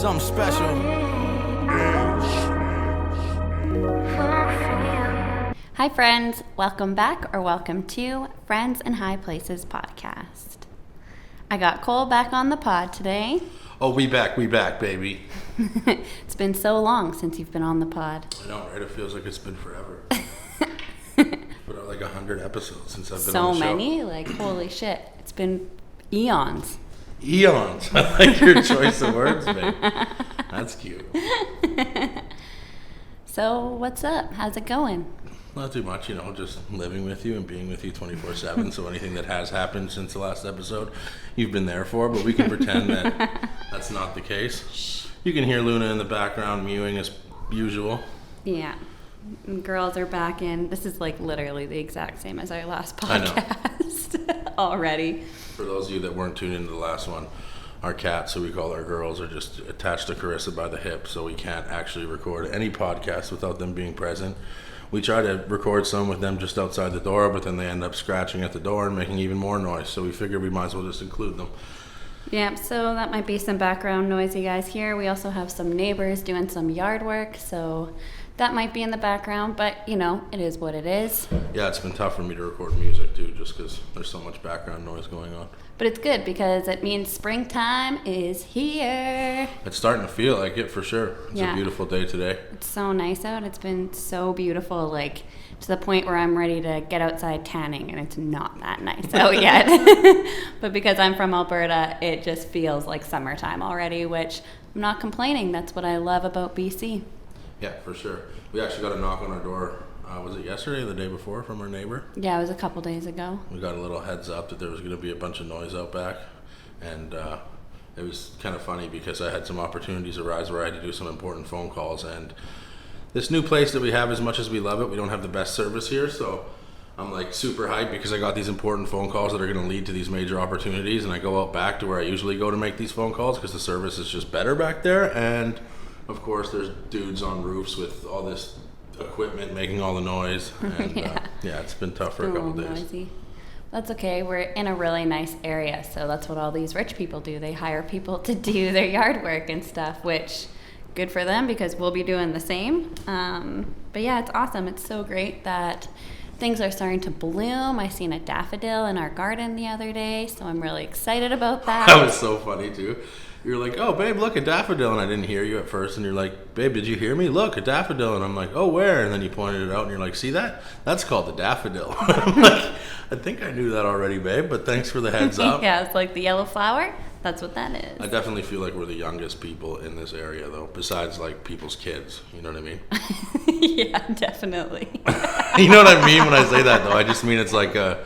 Something special. Hi friends, welcome back or welcome to Friends in High Places podcast. I got Cole back on the pod today. Oh, we back, baby. It's been so long since you've been on the pod. I know, right? It feels like it's been forever. Put out like 100 episodes since I've been on the show. So many? Like, holy shit. It's been eons. Eons. I like your choice of words, babe. That's cute. So, what's up? How's it going? Not too much, just living with you and being with you 24/7. So anything that has happened since the last episode, you've been there for, but we can pretend that that's not the case. You can hear Luna in the background mewing as usual. Yeah. Girls are back in. This is like literally the exact same as our last podcast already. For those of you that weren't tuned into the last one, our cats, who we call our girls, are just attached to Carissa by the hip, so we can't actually record any podcast without them being present. We try to record some with them just outside the door, but then they end up scratching at the door and making even more noise, so we figured we might as well just include them. Yeah, so that might be some background noise you guys hear. We also have some neighbors doing some yard work, so that might be in the background, but it is what it is. Yeah, it's been tough for me to record music too, just because there's so much background noise going on. But it's good because it means springtime is here. It's starting to feel like it for sure. It's a beautiful day today. It's so nice out. It's been so beautiful, like to the point where I'm ready to get outside tanning, and it's not that nice out yet. But because I'm from Alberta, it just feels like summertime already, which I'm not complaining. That's what I love about BC. Yeah, for sure. We actually got a knock on our door. Was it yesterday or the day before from our neighbor? Yeah, it was a couple days ago. We got a little heads up that there was going to be a bunch of noise out back. And it was kind of funny because I had some opportunities arise where I had to do some important phone calls. And this new place that we have, as much as we love it, we don't have the best service here. So I'm like super hyped because I got these important phone calls that are going to lead to these major opportunities. And I go out back to where I usually go to make these phone calls because the service is just better back there. And of course, there's dudes on roofs with all this equipment making all the noise. And yeah, it's been tough for a couple days. Noisy. That's okay. We're in a really nice area, so that's what all these rich people do. They hire people to do their yard work and stuff, which good for them because we'll be doing the same. But yeah, it's awesome. It's so great that things are starting to bloom. I seen a daffodil in our garden the other day, so I'm really excited about that. That was so funny too. You're like, oh, babe, look, a daffodil. And I didn't hear you at first. And you're like, babe, did you hear me? Look, a daffodil. And I'm like, oh, where? And then you pointed it out. And you're like, see that? That's called the daffodil. I'm like, I think I knew that already, babe. But thanks for the heads up. Yeah, it's like the yellow flower. That's what that is. I definitely feel like we're the youngest people in this area, though, besides, like, people's kids. You know what I mean? Yeah, definitely. You know what I mean when I say that, though? I just mean it's like a...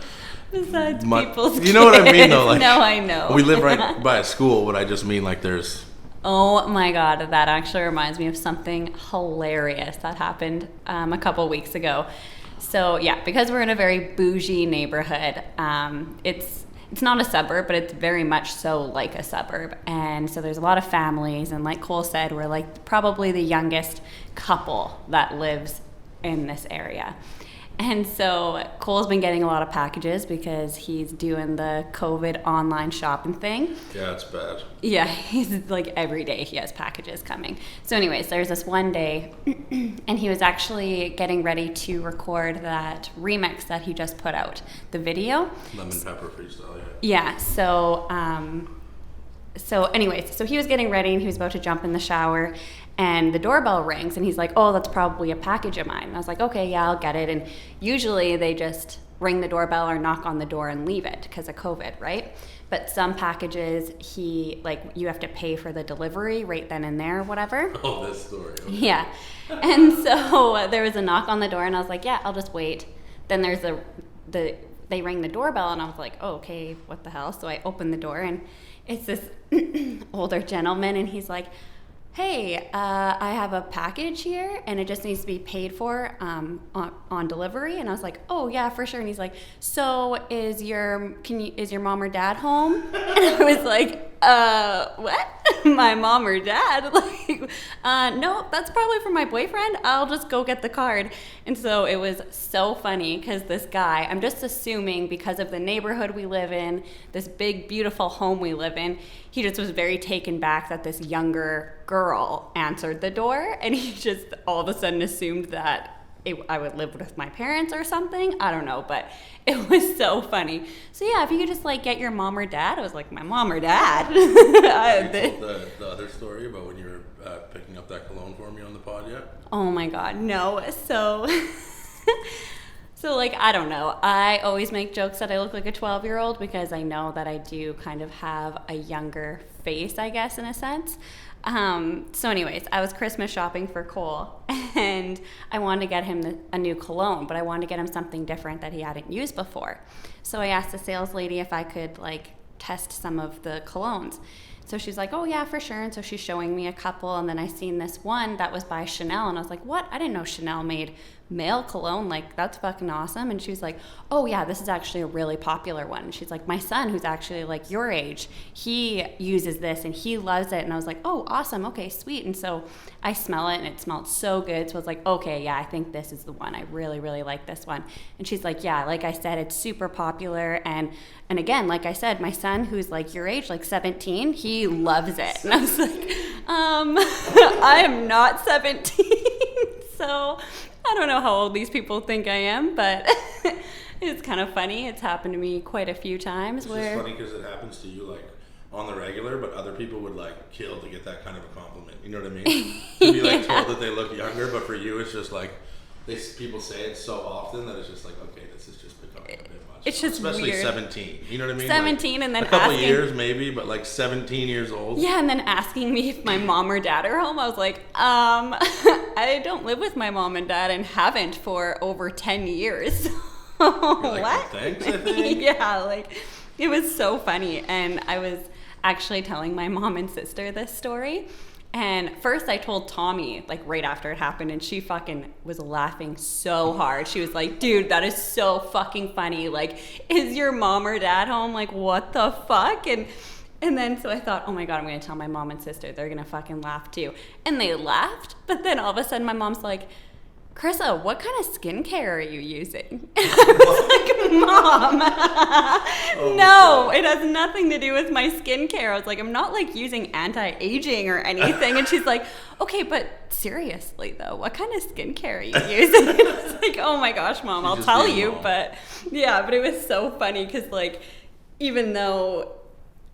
Besides people's kids. You know what I mean, though? Like, no, I know. We live right by a school, but I just mean like there's... Oh my God, that actually reminds me of something hilarious that happened a couple weeks ago. So yeah, because we're in a very bougie neighborhood, it's not a suburb, but it's very much so like a suburb. And so there's a lot of families, and like Cole said, we're like probably the youngest couple that lives in this area. And so Cole's been getting a lot of packages because he's doing the COVID online shopping thing. Yeah, it's bad. Yeah, he's like every day he has packages coming. So anyways, there's this one day and he was actually getting ready to record that remix that he just put out, the video. Lemon pepper freestyle, yeah. Yeah, so anyways, so he was getting ready and he was about to jump in the shower and the doorbell rings and he's like, oh, that's probably a package of mine. And I was like, okay, yeah, I'll get it. And usually they just ring the doorbell or knock on the door and leave it because of COVID, right? But some packages, you have to pay for the delivery right then and there or whatever. Oh, this story. Okay. Yeah. And so there was a knock on the door and I was like, yeah, I'll just wait. Then there's they ring the doorbell and I was like, oh, okay, what the hell? So I opened the door and it's this older gentleman and he's like, hey, I have a package here and it just needs to be paid for on delivery. And I was like, oh yeah, for sure. And he's like, so is your mom or dad home? And I was like, what? My mom or dad? Like, no, that's probably for my boyfriend. I'll just go get the card. And so it was so funny because this guy, I'm just assuming because of the neighborhood we live in, this big, beautiful home we live in, he just was very taken back that this younger girl answered the door. And he just all of a sudden assumed that I would live with my parents or something. I don't know, but it was so funny. So yeah, if you could just like get your mom or dad, I was like, my mom or dad. You told the other story about when you were picking up that cologne for me on the pod yet? Oh my God, no. So, so like, I don't know. I always make jokes that I look like a 12-year-old because I know that I do kind of have a younger face, I guess, in a sense. So anyways, I was Christmas shopping for Cole and I wanted to get him a new cologne, but I wanted to get him something different that he hadn't used before. So I asked the sales lady if I could like test some of the colognes. So she's like, oh yeah, for sure. And so she's showing me a couple. And then I seen this one that was by Chanel. And I was like, what? I didn't know Chanel made male cologne. Like, that's fucking awesome. And she was like, oh yeah, this is actually a really popular one. And she's like, my son, who's actually like your age, he uses this and he loves it. And I was like, oh, awesome. Okay, sweet. And so I smell it and it smelled so good. So I was like, okay, yeah, I think this is the one. I really, really like this one. And she's like, yeah, like I said, it's super popular. And again, like I said, my son, who's like your age, like 17, he loves it. And I was like, I am not 17. So I don't know how old these people think I am, but it's kind of funny. It's happened to me quite a few times. It's just funny because it happens to you like on the regular, but other people would like kill to get that kind of a compliment. You know what I mean? To be like told that they look younger, but for you, it's just like people say it so often that it's just like, okay, this is just becoming a bit much. It's just especially weird. 17. You know what I mean? 17 like, and then a couple asking, years maybe, but like 17 years old. Yeah, and then asking me if my mom or dad are home. I was like, I don't live with my mom and dad and haven't for over 10 years. Like, what? well, thanks, I think. Yeah, like it was so funny. And I was actually telling my mom and sister this story. And first I told Tommy, like right after it happened, and she fucking was laughing so hard. She was like, dude, that is so fucking funny. Like, is your mom or dad home? Like, what the fuck? And then so I thought, oh my God, I'm going to tell my mom and sister. They're going to fucking laugh too. And they laughed. But then all of a sudden my mom's like, Carissa, what kind of skincare are you using? I was like, Mom, no, it has nothing to do with my skincare. I was like, I'm not like using anti-aging or anything. And she's like, okay, but seriously though, what kind of skincare are you using? And I was like, oh my gosh, Mom, I'll tell you. But yeah, but it was so funny because like, even though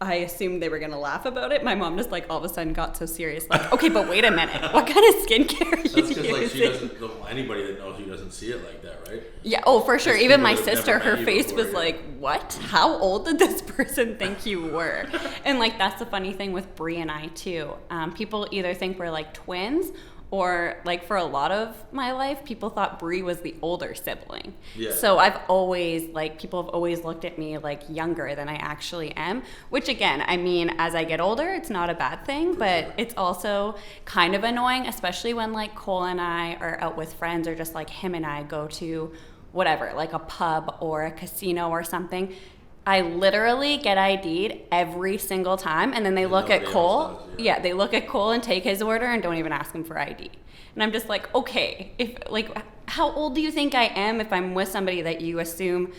I assumed they were going to laugh about it, my mom just like all of a sudden got so serious. Like, okay, but wait a minute. What kind of skincare are you That's using? because like she doesn't, anybody that knows you doesn't see it like that, right? Yeah, oh, for sure. Just even my people that have sister, never her met you face before, was yeah. like, what? How old did this person think you were? And like, that's the funny thing with Brie and I too. People either think we're like twins, or like for a lot of my life, people thought Brie was the older sibling. Yeah. So I've always, like, people have always looked at me like younger than I actually am, which again, I mean, as I get older, it's not a bad thing, but it's also kind of annoying, especially when like Cole and I are out with friends, or just like him and I go to whatever, like a pub or a casino or something. I literally get ID'd every single time, and then they look at nobody Cole. else does, Yeah, they look at Cole and take his order and don't even ask him for ID. And I'm just like, okay, if like, how old do you think I am if I'm with somebody that you assume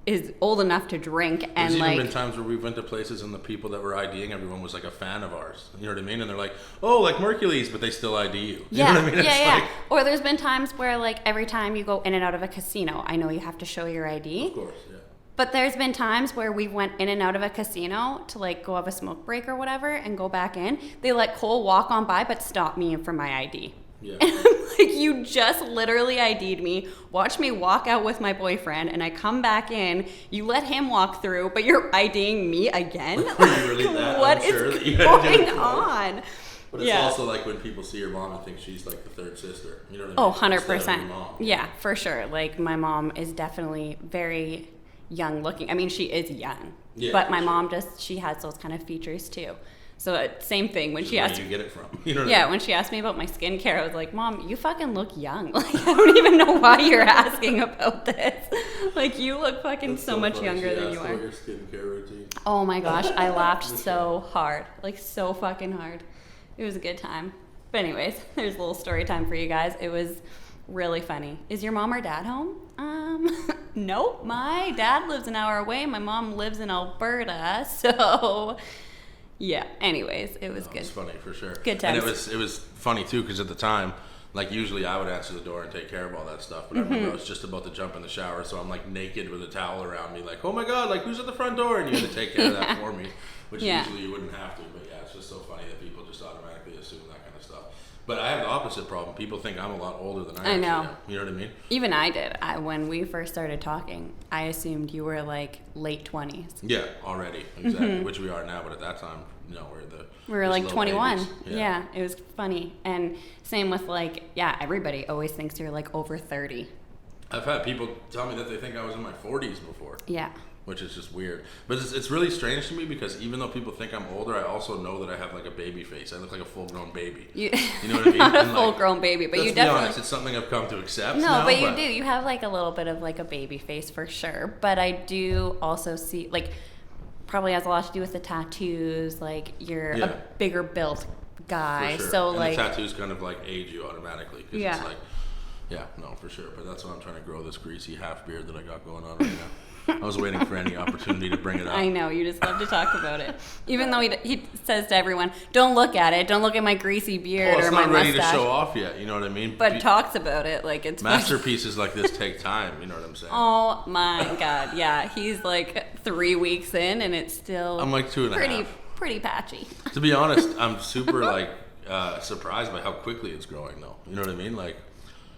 is old enough to drink? And There's like, even been times where we went to places and the people that were IDing, everyone was like a fan of ours. You know what I mean? And they're like, oh, like Mercules, but they still ID you. You yeah, know what I mean? yeah. Like, Or there's been times where like every time you go in and out of a casino, I know you have to show your ID. of course, yeah. But there's been times where we went in and out of a casino to like go have a smoke break or whatever and go back in. They let Cole walk on by but stop me for my ID. Yeah. And I'm like, you just literally ID'd me, watch me walk out with my boyfriend, and I come back in, you let him walk through, but you're IDing me again? Were you really that What unsure is that you had to do going it? on? But it's also like when people see your mom and think she's like the third sister. You know what I mean? Oh, 100%. Instead of your mom. Yeah, for sure. Like, my mom is definitely very young looking. I mean, she is young. Yeah, but my for mom she has those kind of features too. So same thing when she Where asked. do you get it from? You know what I Yeah, mean? when she asked me about my skincare, I was like, Mom, you fucking look young. Like, I don't even know why you're asking about this. Like, you look fucking That's so much funny. younger She than asked you about are. your skincare routine. Oh my gosh, I laughed so hard. Like, so fucking hard. It was a good time. But anyways, there's a little story time for you guys. It was really funny. Is your mom or dad home? Nope. My dad lives an hour away. My mom lives in Alberta. So, yeah. Anyways, it was No, good. It was funny for sure. Good times. And it was funny too because at the time, like usually I would answer the door and take care of all that stuff, but I remember I was just about to jump in the shower, so I'm like naked with a towel around me, like, oh my god, like who's at the front door? And you had to take care of that for me, which usually you wouldn't have to. But yeah, it's just so funny that people just automatically assume that kind of stuff. But I have the opposite problem. People think I'm a lot older than I actually know. am. You know what I mean? Even I did. When we first started talking, I assumed you were like late 20s. Yeah, already, exactly. Which we are now, but at that time, no, We were just like little 21. babies. Yeah, it was funny. And same with like, yeah, everybody always thinks you're like over 30. I've had people tell me that they think I was in my 40s before. Yeah. Which is just weird. But it's really strange to me because even though people think I'm older, I also know that I have like a baby face. I look like a full-grown baby. You know what I mean? Not a And, like, full-grown baby, but let's you be definitely... honest, it's something I've come to accept No, now, but you do. You have like a little bit of like a baby face for sure. But I do also see like probably has a lot to do with the tattoos. Like you're a bigger built guy, For sure. so and like the tattoos kind of like age you automatically. 'Cause Yeah. It's like, yeah, no, for sure. But that's why I'm trying to grow this greasy half beard that I got going on right now. I was waiting for any opportunity to bring it up. I know you just love to talk about it, even though he says to everyone, "Don't look at it. Don't look at my greasy beard Well, or it's my not ready mustache." to show off yet. You know what I mean? But talks about it like it's Masterpieces like this take time. You know what I'm saying? Oh my god, yeah, he's like 3 weeks in and it's still I'm like 2.5. pretty patchy. To be honest, I'm super like surprised by how quickly it's growing though. You know what I mean? Like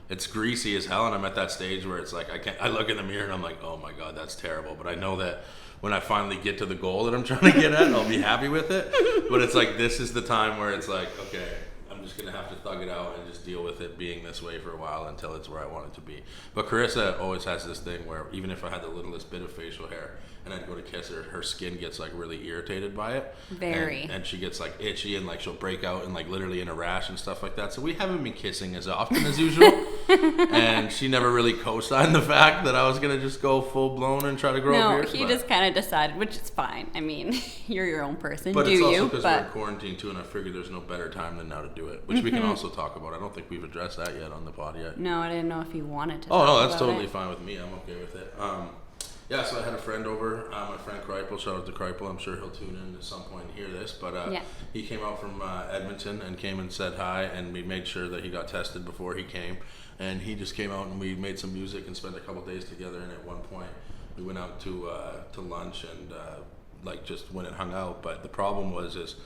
it's greasy as hell and I'm at that stage where it's like I look in the mirror and I'm like, oh my god, that's terrible. But I know that when I finally get to the goal that I'm trying to get at, I'll be happy with it. But it's like this is the time where it's like, okay, I'm just gonna have to thug it out and just deal with it being this way for a while until it's where I want it to be. But Carissa always has this thing where even if I had the littlest bit of facial hair and I'd go to kiss her, her skin gets like really irritated by it. Very. And she gets like itchy and like she'll break out and like literally in a rash and stuff like that. So we haven't been kissing as often as usual. And she never really co-signed the fact that I was gonna just go full blown and try to grow a No, beard. he just kind of decided, which is fine. I mean, you're your own person, But do it's also you? because we're in quarantine too, and I figured there's no better time than now to do it, which we can also talk about. I don't think we've addressed that yet on the pod yet. No, I didn't know if you wanted to. Oh talk no, that's about totally it. fine with me. I'm okay with it. Yeah, so I had a friend over, my friend Kripel. Shout out to Kripel. I'm sure he'll tune in at some point and hear this. But Yeah. he came out from Edmonton and came and said hi, and we made sure that he got tested before he came. And he just came out and we made some music and spent a couple days together. And at one point, we went out to lunch and like just went and hung out. But the problem is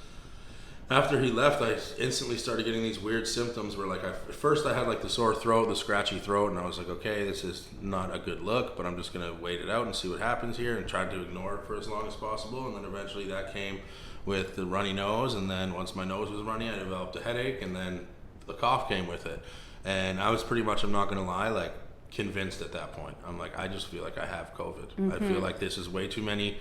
after he left, I instantly started getting these weird symptoms where like at first I had like the sore throat, the scratchy throat, and I was like, okay, this is not a good look, but I'm just gonna wait it out and see what happens here, and tried to ignore it for as long as possible. And then eventually that came with the runny nose, and then once my nose was runny, I developed a headache, and then the cough came with it. And I was pretty much, I'm not gonna lie, like convinced at that point. I'm like, I just feel like I have COVID. I feel like this is way too many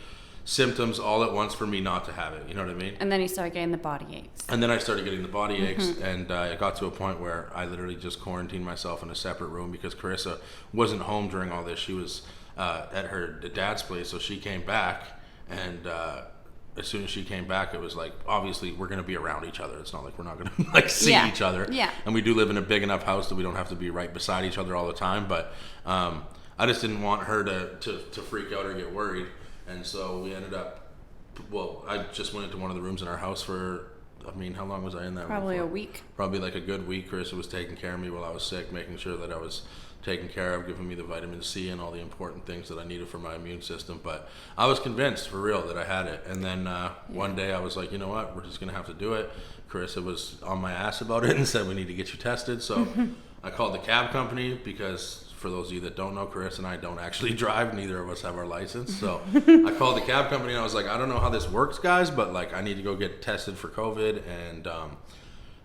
symptoms all at once for me not to have it. You know what I mean? And then you start getting the body aches. And then I started getting the body aches, and it got to a point where I literally just quarantined myself in a separate room because Carissa wasn't home during all this. She was at her dad's place, so she came back, and as soon as she came back, it was like, obviously, we're going to be around each other. It's not like we're not going to like see each other. Yeah. And we do live in a big enough house that we don't have to be right beside each other all the time, but I just didn't want her to freak out or get worried. And so we ended up, well, I just went into one of the rooms in our house for, I mean, how long was I in that room Probably for? a week. Probably like a good week. Carissa was taking care of me while I was sick, making sure that I was taken care of, giving me the vitamin C and all the important things that I needed for my immune system. But I was convinced, for real, that I had it. And then one day I was like, you know what, we're just going to have to do it. Carissa was on my ass about it and said, we need to get you tested. So I called the cab company because, for those of you that don't know, Carissa and I don't actually drive. Neither of us have our license. So I called the cab company and I was like, I don't know how this works, guys, but like I need to go get tested for COVID. And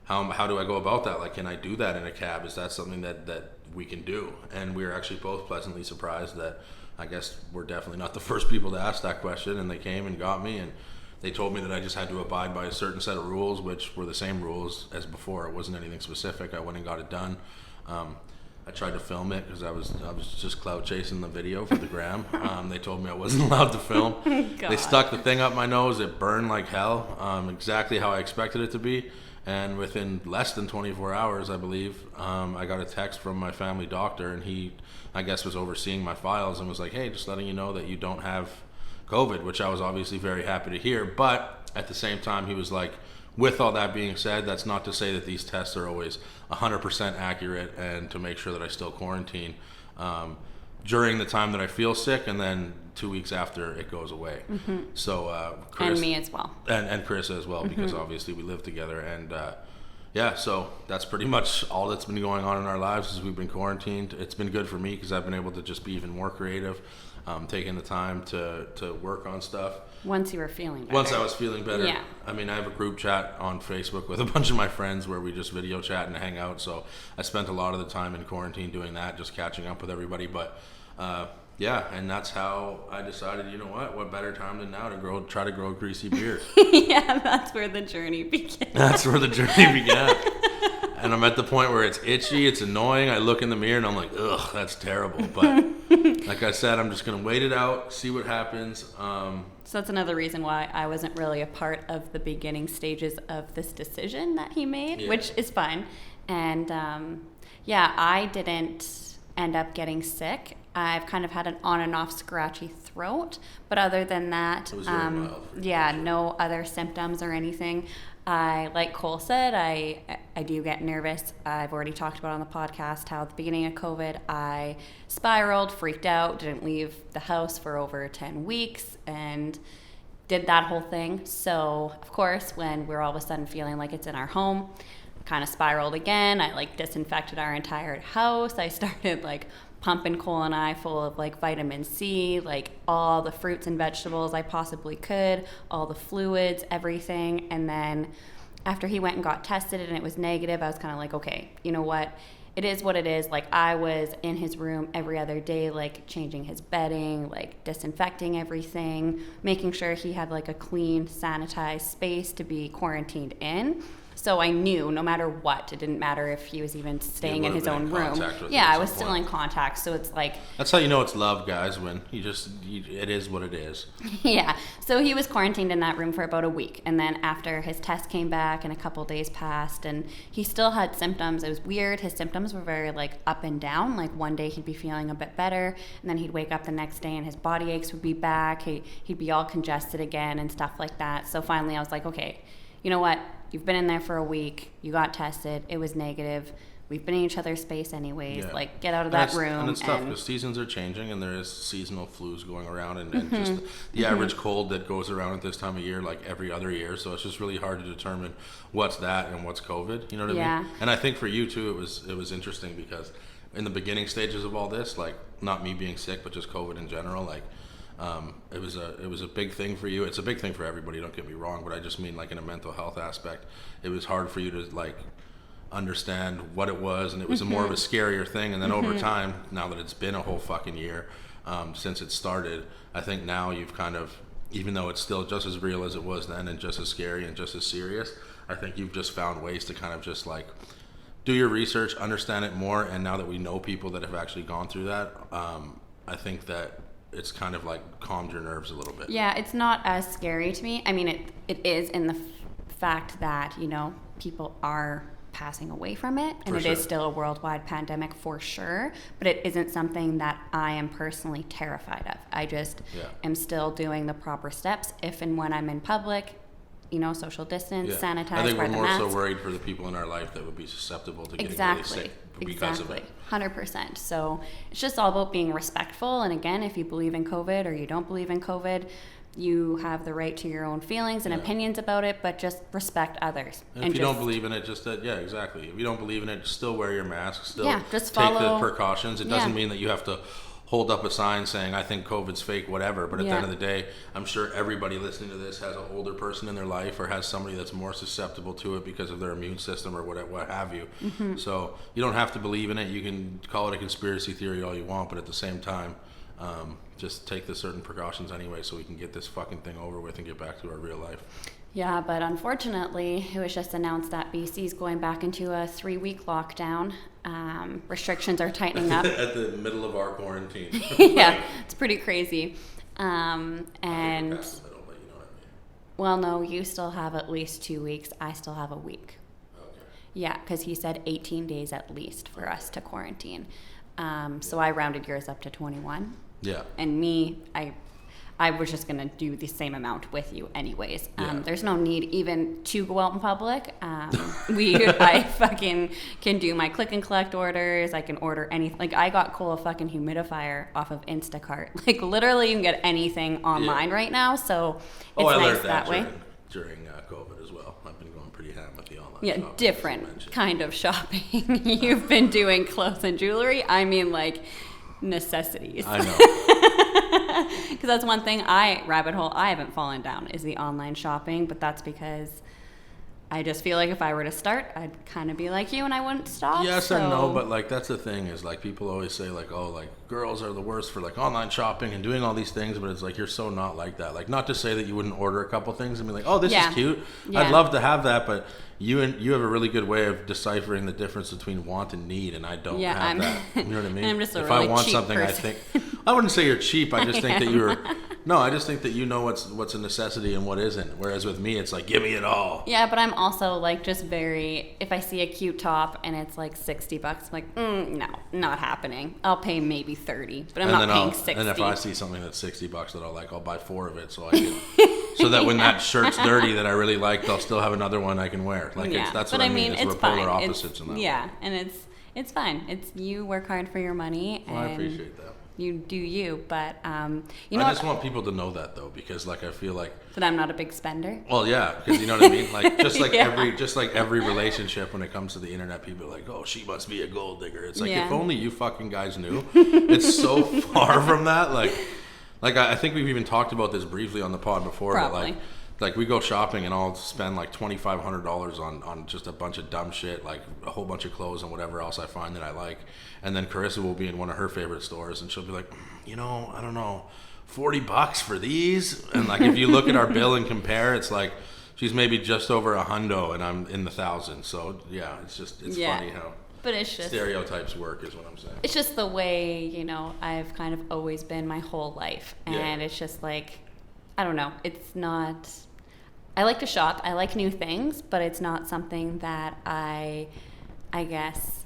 how do I go about that? Like, can I do that in a cab? Is that something that we can do? And we were actually both pleasantly surprised that I guess we're definitely not the first people to ask that question. And they came and got me, and They told me that I just had to abide by a certain set of rules, which were the same rules as before. It wasn't anything specific. I went and got it done. I tried to film it because I was just clout chasing the video for the gram. They told me I wasn't allowed to film. They stuck the thing up my nose. It burned like hell, exactly how I expected it to be. And within less than 24 hours, I believe, I got a text from my family doctor, and he, I guess, was overseeing my files and was like, "Hey, just letting you know that you don't have COVID," which I was obviously very happy to hear. But at the same time, he was like, with all that being said, that's not to say that these tests are always 100% accurate, and to make sure that I still quarantine during the time that I feel sick, and then 2 weeks after it goes away. So and me as well. And Carissa as well, because obviously we live together. And yeah, so that's pretty much all that's been going on in our lives as we've been quarantined. It's been good for me because I've been able to just be even more creative, taking the time to work on stuff. Once you were feeling better. Once I was feeling better. Yeah. I mean, I have a group chat on Facebook with a bunch of my friends where we just video chat and hang out. So I spent a lot of the time in quarantine doing that, just catching up with everybody. But yeah, and that's how I decided, you know what better time than now to try to grow a greasy beard. Yeah, that's where the journey began. That's where the journey began. And I'm at the point where it's itchy, it's annoying. I look in the mirror and I'm like, ugh, that's terrible. But like I said, I'm just going to wait it out, see what happens. So that's another reason why I wasn't really a part of the beginning stages of this decision that he made, which is fine. And yeah, I didn't end up getting sick. I've kind of had an on and off scratchy throat, but other than that, It was very mild. yeah, no other symptoms or anything. Like Cole said, I do get nervous. I've already talked about on the podcast how at the beginning of COVID, I spiraled, freaked out, didn't leave the house for over 10 weeks, and did that whole thing. So, of course, when we're all of a sudden feeling like it's in our home, kind of spiraled again. I like disinfected our entire house. I started like pumping Cole and I full of like vitamin C, like all the fruits and vegetables I possibly could, all the fluids, everything. And then after he went and got tested and it was negative, I was kind of like, okay, you know what? It is what it is. Like I was in his room every other day, like changing his bedding, like disinfecting everything, making sure he had like a clean, sanitized space to be quarantined in. So I knew no matter what, it didn't matter if he was even staying in his own room. Yeah, I was still in contact. So it's like... That's how you know it's love, guys, when it is what it is. Yeah. So he was quarantined in that room for about a week. And then after his test came back and a couple days passed and he still had symptoms. It was weird. His symptoms were very like up and down. Like one day he'd be feeling a bit better and then he'd wake up the next day and his body aches would be back. He'd be all congested again and stuff like that. So finally I was like, okay, you know what? You've been in there for a week. You got tested. It was negative. We've been in each other's space anyways. Yeah. Like, get out of that room. And it's tough because seasons are changing and there is seasonal flus going around and just the average cold that goes around at this time of year, like every other year. So it's just really hard to determine what's that and what's COVID. You know what I mean? And I think for you too, it was interesting because in the beginning stages of all this, like not me being sick, but just COVID in general, like it was a big thing for you. It's a big thing for everybody, don't get me wrong, but I just mean like in a mental health aspect, it was hard for you to like understand what it was, and it was a more of a scarier thing. And then over time, now that it's been a whole fucking year since it started, I think now you've kind of, even though it's still just as real as it was then and just as scary and just as serious, I think you've just found ways to kind of just like do your research, understand it more. And now that we know people that have actually gone through that, I think that it's kind of like calmed your nerves a little bit. Yeah, it's not as scary to me. I mean, it is in the fact that, you know, people are passing away from it, and it is still a worldwide pandemic for sure, but it isn't something that I am personally terrified of. I just am still doing the proper steps if and when I'm in public, you know, social distance, sanitize, I think we're more mask. so worried for the people in our life that would be susceptible to getting really sick because of it. 100%. So it's just all about being respectful. And again, if you believe in COVID or you don't believe in COVID, you have the right to your own feelings and opinions about it, but just respect others. And if you don't believe in it, just that, exactly. If you don't believe in it, still wear your mask, still just take the precautions. It doesn't mean that you have to hold up a sign saying, I think COVID's fake, whatever. But at the end of the day, I'm sure everybody listening to this has an older person in their life or has somebody that's more susceptible to it because of their immune system or what have you. So you don't have to believe in it. You can call it a conspiracy theory all you want, but at the same time, just take the certain precautions anyway so we can get this fucking thing over with and get back to our real life. Yeah, but unfortunately, it was just announced that BC is going back into a 3-week lockdown. Restrictions are tightening up. At the middle of our quarantine. Yeah, it's pretty crazy. And well, no, you still have at least 2 weeks. I still have a week. Okay. Yeah, because he said 18 days at least for us to quarantine. So I rounded yours up to 21. Yeah. And me, I was just going to do the same amount with you anyways. Yeah. There's no need even to go out in public. I fucking can do my click and collect orders. I can order anything. Like, I got Cola fucking humidifier off of Instacart. Like, literally you can get anything online right now. So it's I nice learned that way. During COVID as well. I've been going pretty ham with the online Yeah, shopping, different kind of shopping. You've been doing clothes and jewelry. I mean, like, necessities. I know. Because that's one thing rabbit hole I haven't fallen down is the online shopping, but that's because I just feel like if I were to start, I'd kind of be like you and I wouldn't stop. Yes and no, but like that's the thing is like people always say like, oh, like girls are the worst for like online shopping and doing all these things, but it's like you're so not like that. Like, not to say that you wouldn't order a couple things and be like, oh, this is cute. Yeah. I'd love to have that, but you have a really good way of deciphering the difference between want and need, and I don't have that. You know what I mean? I'm just a if really I want cheap something, person. I wouldn't say you're cheap. I just think that you're. No, I just think that you know what's a necessity and what isn't. Whereas with me, it's like, give me it all. Yeah, but I'm also like just very. If I see a cute top and it's like $60, I'm like, no, not happening. I'll pay maybe 30, but I'm not paying 60. And if I see something that's $60 that I like, I'll buy 4 of it so I can. So that when that shirt's dirty that I really like, I'll still have another one I can wear. Like, that's what I mean. It's we're polar opposites in that. Yeah, and it's fine. It's you work hard for your money, and I appreciate that. You do you, but I just want people to know that though, because like I feel like that I'm not a big spender. Well, yeah, because you know what I mean. Like just like Yeah. every relationship when it comes to the internet, people are like, oh, she must be a gold digger. It's like if only you fucking guys knew. It's so far from that. Like I think we've even talked about this briefly on the pod before, Probably. but like we go shopping and I'll spend like $2,500 on just a bunch of dumb shit, like a whole bunch of clothes and whatever else I find that I like. And then Carissa will be in one of her favorite stores and she'll be like, I don't know, $40 for these. And like if you look at our bill and compare, it's like she's maybe just over $100 and I'm in the thousands. So yeah, it's funny how but it's just stereotypes work is what I'm saying. It's just the way, I've kind of always been my whole life. And Yeah. it's just like, I don't know. It's not, I like to shop. I like new things, but it's not something that I guess,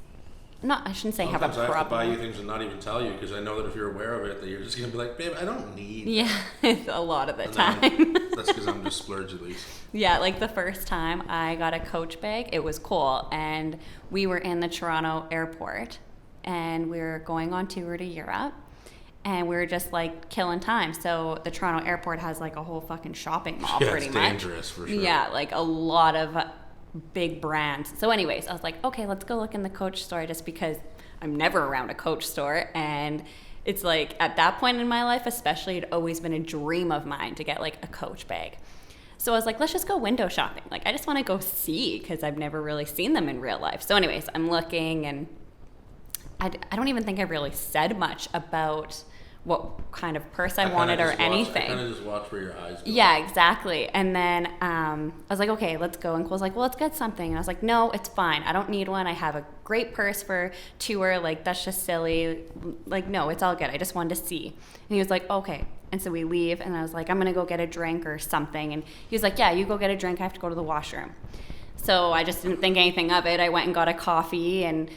I shouldn't say Sometimes have a problem. I have to buy you things and not even tell you because I know that if you're aware of it, that you're just going to be like, babe, I don't need. Yeah, it's a lot of the And time. That's because I'm just splurge at least. Yeah, like the first time I got a Coach bag, it was cool. And we were in the Toronto airport and we were going on tour to Europe. And we were just like killing time. So the Toronto airport has like a whole fucking shopping mall pretty it's much. dangerous for sure. Yeah, like a lot of big brands. So anyways, I was like, okay, let's go look in the Coach store just because I'm never around a Coach store. And it's like at that point in my life especially, it'd always been a dream of mine to get like a Coach bag. So I was like, let's just go window shopping. Like, I just want to go see because I've never really seen them in real life. So anyways, I'm looking and I don't even think I really said much about what kind of purse I wanted or anything. I kind of just watch where your eyes go. Yeah, exactly. And then I was like, okay, let's go. And Cole's like, well, let's get something. And I was like, no, it's fine. I don't need one. I have a great purse for tour. Like, that's just silly. Like, no, it's all good. I just wanted to see. And he was like, okay. And so we leave. And I was like, I'm going to go get a drink or something. And he was like, yeah, you go get a drink. I have to go to the washroom. So I just didn't think anything of it. I went and got a coffee and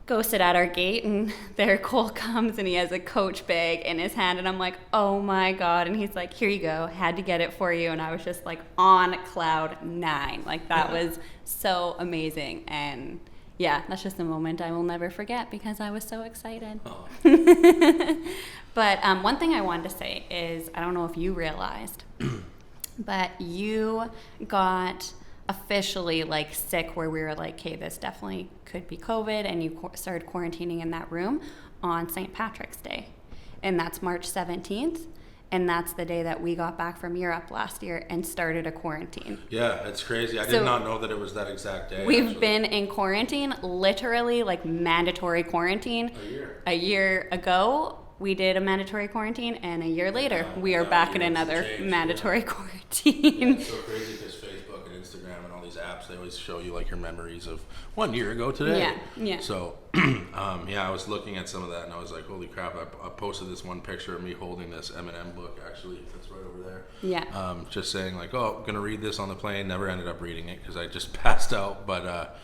go sit at our gate, and there Cole comes and he has a Coach bag in his hand, and I'm like, oh my God. And he's like, here you go, had to get it for you. And I was just like on cloud 9. Like, that was so amazing. And yeah, that's just a moment I will never forget because I was so excited. Oh. But one thing I wanted to say is, I don't know if you realized, but you got officially like sick where we were like, hey, this definitely could be COVID, and you started quarantining in that room on St. Patrick's Day. And that's March 17th. And that's the day that we got back from Europe last year and started a quarantine. Yeah, it's crazy. I did not know that it was that exact day. We've been in quarantine, literally like mandatory quarantine. A year ago. we did a mandatory quarantine, and a year later, Yeah, we are now back in years another changed, mandatory Yeah, quarantine. it's so crazy because Facebook and Instagram and all these apps, they always show you like your memories of 1 year ago today. Yeah, yeah. So, yeah, I was looking at some of that and I was like, holy crap, I posted this one picture of me holding this M&M book, actually, that's right over there. Yeah. Just saying like, oh, I'm going to read this on the plane. Never ended up reading it because I just passed out. But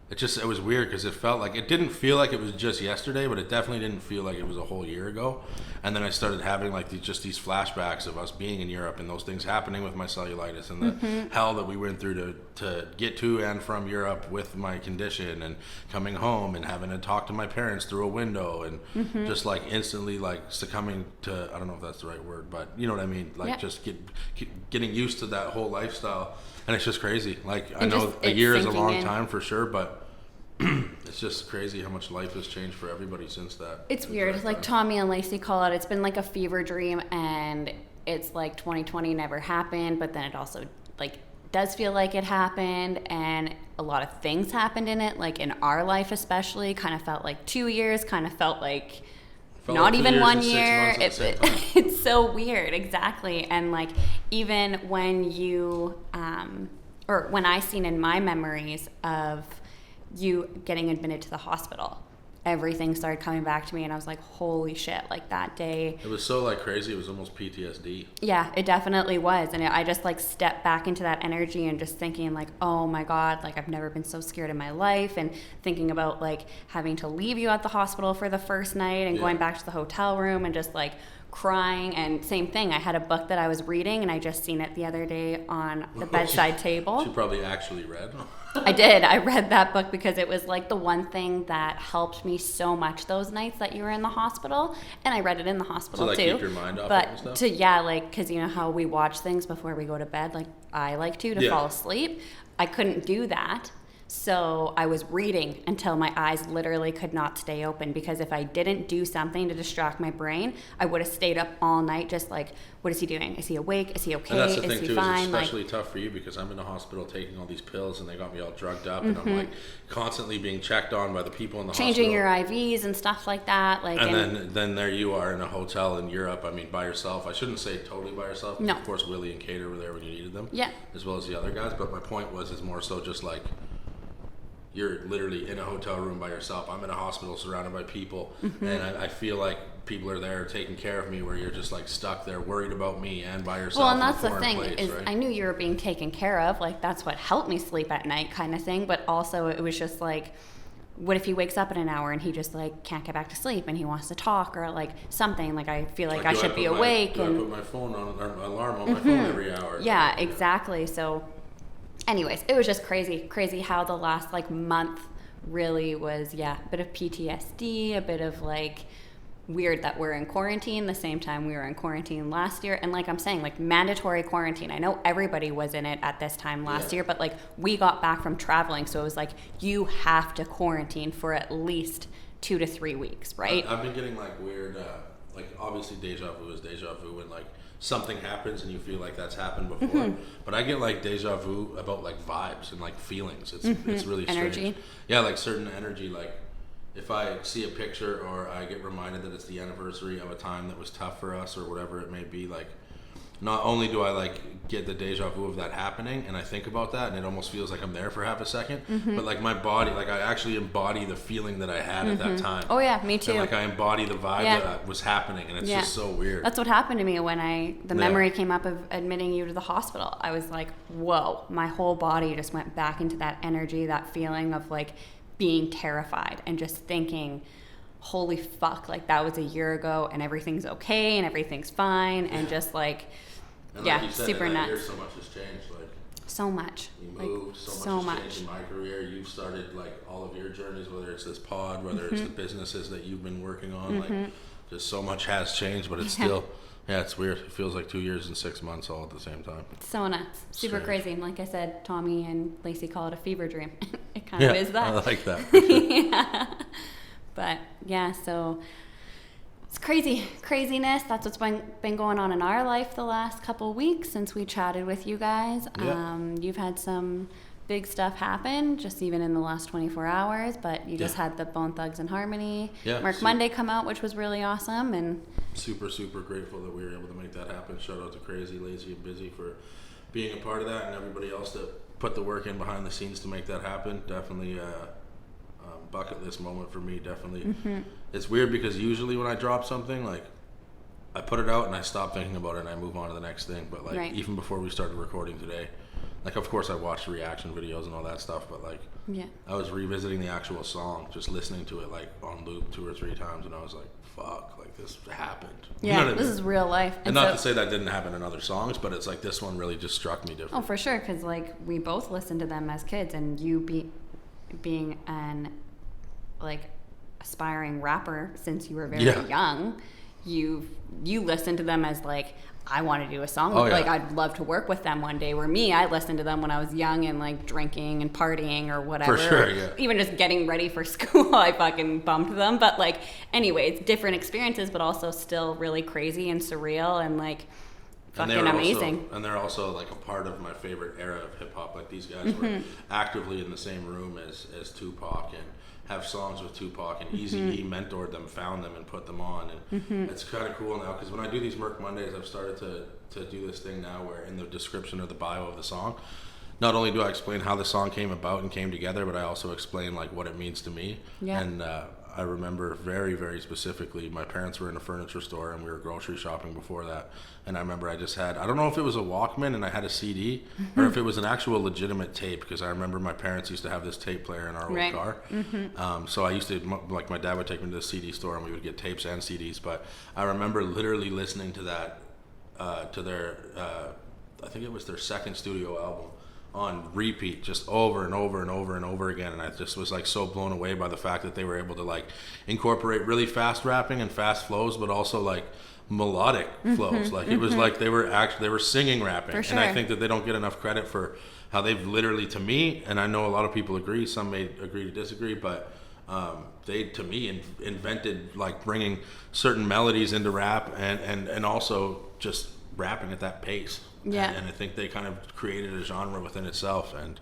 it was weird because it felt like, it didn't feel like it was just yesterday, but it definitely didn't feel like it was a whole year ago. And then I started having like these flashbacks of us being in Europe and those things happening with my cellulitis and the hell that we went through to get to and from Europe with my condition, and coming home and having to talk to my parents through a window, and just like instantly like succumbing to, I don't know if that's the right word, but you know what I mean? Like just getting used to that whole lifestyle. And it's just crazy. Like, I know a year is a long time for sure, but it's just crazy how much life has changed for everybody since that. It's weird. Like Tommy and Lacey call it, it's been like a fever dream, and it's like 2020 never happened, but then it also like does feel like it happened, and a lot of things happened in it, like in our life especially. Kind of felt like 2 years, kind of felt like not even 1 year. It's so weird. Exactly. And like, even when you or when I seen in my memories of you getting admitted to the hospital, everything started coming back to me, and I was like, holy shit, like that day. It was so like crazy, it was almost PTSD. Yeah, it definitely was. And I just like stepped back into that energy and just thinking like, oh my God, like I've never been so scared in my life, and thinking about like having to leave you at the hospital for the first night and going back to the hotel room and just like crying. And same thing, I had a book that I was reading, and I just seen it the other day on the bedside table. You probably actually read. I did. I read that book because it was like the one thing that helped me so much those nights that you were in the hospital. And I read it in the hospital to like too. Keep your mind off but it and stuff? like, because you know how we watch things before we go to bed, like I like to fall asleep. I couldn't do that. So I was reading until my eyes literally could not stay open, because if I didn't do something to distract my brain, I would have stayed up all night just like, what is he doing? Is he awake? Is he okay? And that's the is thing he too, fine? it's especially tough for you because I'm in the hospital taking all these pills and they got me all drugged up, and I'm like constantly being checked on by the people in the changing hospital. your IVs and stuff like that. Like, and then there you are in a hotel in Europe, I mean by yourself. I shouldn't say totally by yourself. No. Of course Willie and Kate were there when you needed them. Yeah. As well as the other guys. But my point is more so just like, you're literally in a hotel room by yourself. I'm in a hospital surrounded by people, and I feel like people are there taking care of me, where you're just like stuck there worried about me and by yourself. Well, and that's the thing place, is, right? I knew you were being taken care of. Like, that's what helped me sleep at night, kind of thing. But also, it was just like, what if he wakes up in an hour and he just like can't get back to sleep and he wants to talk, or like something? Like, I feel like I should be awake. I put my phone on, or my alarm on my phone every hour? Yeah, exactly. So, anyways, it was just crazy how the last like month really was, a bit of PTSD, a bit of like weird that we're in quarantine the same time we were in quarantine last year. And like I'm saying, like mandatory quarantine, I know everybody was in it at this time last year, but like we got back from traveling, so it was like you have to quarantine for at least 2 to 3 weeks, right? I've been getting like weird, like obviously deja vu is deja vu when like something happens and you feel like that's happened before, but I get like deja vu about like vibes and like feelings. It's really strange. Energy. Yeah, like certain energy. Like if I see a picture or I get reminded that it's the anniversary of a time that was tough for us or whatever it may be, like not only do I like get the deja vu of that happening and I think about that and it almost feels like I'm there for half a second, but like my body, like I actually embody the feeling that I had at that time. Oh yeah, me too. And like I embody the vibe that was happening, and it's just so weird. That's what happened to me when the memory came up of admitting you to the hospital. I was like, whoa, my whole body just went back into that energy, that feeling of like being terrified and just thinking, holy fuck, like that was a year ago and everything's okay and everything's fine, and just like, and like you said, super in that nuts. year, so much has changed. Like so much. you moved, like, so much has changed in my career. You've started like all of your journeys, whether it's this pod, whether it's the businesses that you've been working on. Like just so much has changed, but it's still, it's weird. It feels like 2 years and 6 months all at the same time. So nuts. Super Strange. crazy. And like I said, Tommy and Lacey call it a fever dream. It kind of is that. I like that. For sure. Yeah. But yeah, so it's craziness. That's what's been going on in our life the last couple weeks since we chatted with you guys. Yeah. You've had some big stuff happen, just even in the last 24 hours. But you just had the Bone Thugs and Harmony Mark Monday come out, which was really awesome. And super, super grateful that we were able to make that happen. Shout out to Crazy, Lazy, and Busy for being a part of that, and everybody else that put the work in behind the scenes to make that happen. Definitely bucket list moment for me, definitely. It's weird because usually when I drop something, like, I put it out and I stop thinking about it and I move on to the next thing. But like even before we started recording today, like, of course I watched reaction videos and all that stuff, but like I was revisiting the actual song, just listening to it like on loop 2 or 3 times, and I was like, fuck, like, this happened. Yeah, you know this is real life. And not to say that didn't happen in other songs, but it's like this one really just struck me different. Oh, for sure, because like we both listened to them as kids, and you being an like aspiring rapper since you were very young, you listened to them as like, I want to do a song with, like, I'd love to work with them one day. Where me, I listened to them when I was young and like drinking and partying or whatever. For sure, yeah. Even just getting ready for school, I fucking bumped them. But like, anyway, it's different experiences, but also still really crazy and surreal and like fucking amazing. And they're also like a part of my favorite era of hip hop. Like, these guys were actively in the same room as Tupac, and have songs with Tupac, and Eazy-E mentored them, found them, and put them on. And it's kind of cool now, because when I do these Merc Mondays, I've started to do this thing now where in the description or the bio of the song, not only do I explain how the song came about and came together, but I also explain like what it means to me. And I remember very, very specifically, my parents were in a furniture store and we were grocery shopping before that. And I remember I just had, I don't know if it was a Walkman and I had a CD or if it was an actual legitimate tape, because I remember my parents used to have this tape player in our old car. So I used to, like, my dad would take me to the CD store and we would get tapes and CDs. But I remember literally listening to that, to their, I think it was their second studio album, on repeat, just over and over and over and over again. And I just was like so blown away by the fact that they were able to like incorporate really fast rapping and fast flows, but also like melodic flows. Like, it was like they were singing rapping. For sure. And I think that they don't get enough credit for how they've literally, to me, and I know a lot of people agree, some may agree to disagree, but they, to me, invented like bringing certain melodies into rap and also just rapping at that pace. And I think they kind of created a genre within itself. And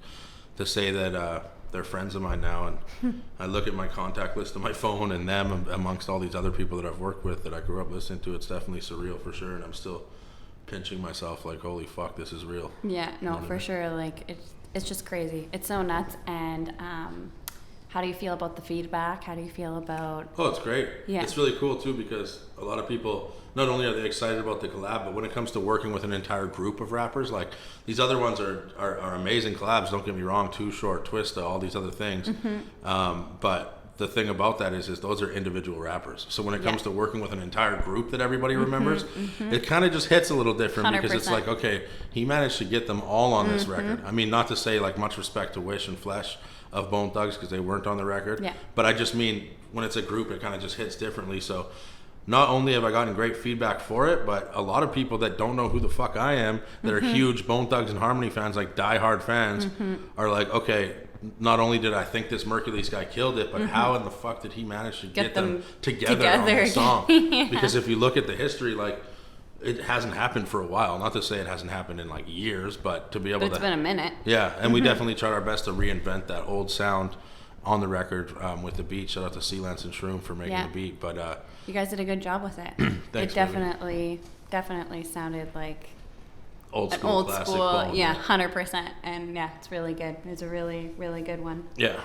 to say that they're friends of mine now, and I look at my contact list on my phone and them amongst all these other people that I've worked with that I grew up listening to, it's definitely surreal for sure. And I'm still pinching myself like, holy fuck, this is real. Yeah, no, you know for sure. Like, it's just crazy. It's so nuts. And how do you feel about the feedback? How do you feel about... Oh, it's great. Yeah. It's really cool, too, because a lot of people, not only are they excited about the collab, but when it comes to working with an entire group of rappers, like, these other ones are amazing collabs, don't get me wrong, Too Short, Twista, all these other things. But the thing about that is those are individual rappers. So when it comes to working with an entire group that everybody remembers, it kind of just hits a little different 100%. Because it's like, okay, he managed to get them all on this record. I mean, not to say like much respect to Wish and Flesh of Bone Thugs, because they weren't on the record. But I just mean when it's a group, it kind of just hits differently. So not only have I gotten great feedback for it, but a lot of people that don't know who the fuck I am, that are huge Bone Thugs and Harmony fans, like diehard fans, are like, okay, not only did I think this Mercules guy killed it, but how in the fuck did he manage to get them together on the song? Because if you look at the history, like, it hasn't happened for a while. Not to say it hasn't happened in like years, but to be able to... It's been a minute. Yeah, and we definitely tried our best to reinvent that old sound on the record with the beat. Shout out to Sealance and Shroom for making the beat. But you guys did a good job with it. Thanks, it definitely sounded like old an school, old classic school, Bone. 100%. And yeah, it's really good. It's a really, really good one. Yeah.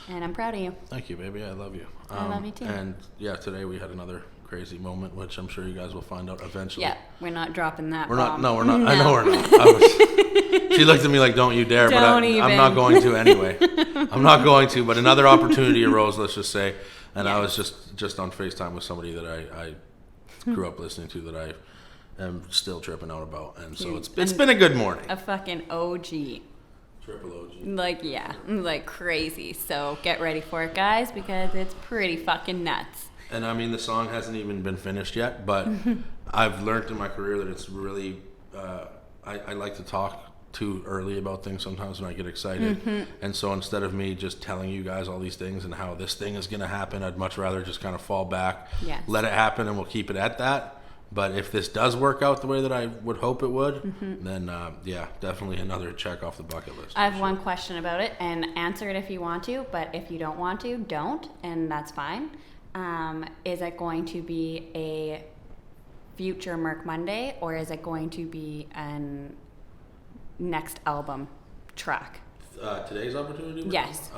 And I'm proud of you. Thank you, baby. I love you. I love you too. And yeah, today we had another crazy moment, which I'm sure you guys will find out eventually. Yeah, we're not dropping that. We're bomb. not. No, we're not. No. I know we're not. She looked at me like, "Don't you dare!" But I'm not going to anyway. I'm not going to. But another opportunity arose. Let's just say, and I was just on FaceTime with somebody that I grew up listening to that I am still tripping out about, and so it's been a good morning. A fucking OG. Triple OG. Like crazy. So get ready for it, guys, because it's pretty fucking nuts. And I mean, the song hasn't even been finished yet, but I've learned in my career that it's really, I like to talk too early about things sometimes when I get excited. And so instead of me just telling you guys all these things and how this thing is going to happen, I'd much rather just kind of fall back, let it happen, and we'll keep it at that. But if this does work out the way that I would hope it would, then yeah, definitely another check off the bucket list. I have one question about it, and answer it if you want to, but if you don't want to, don't, and that's fine. Is it going to be a future Merc Monday, or is it going to be an next album track? Today's opportunity? Yes.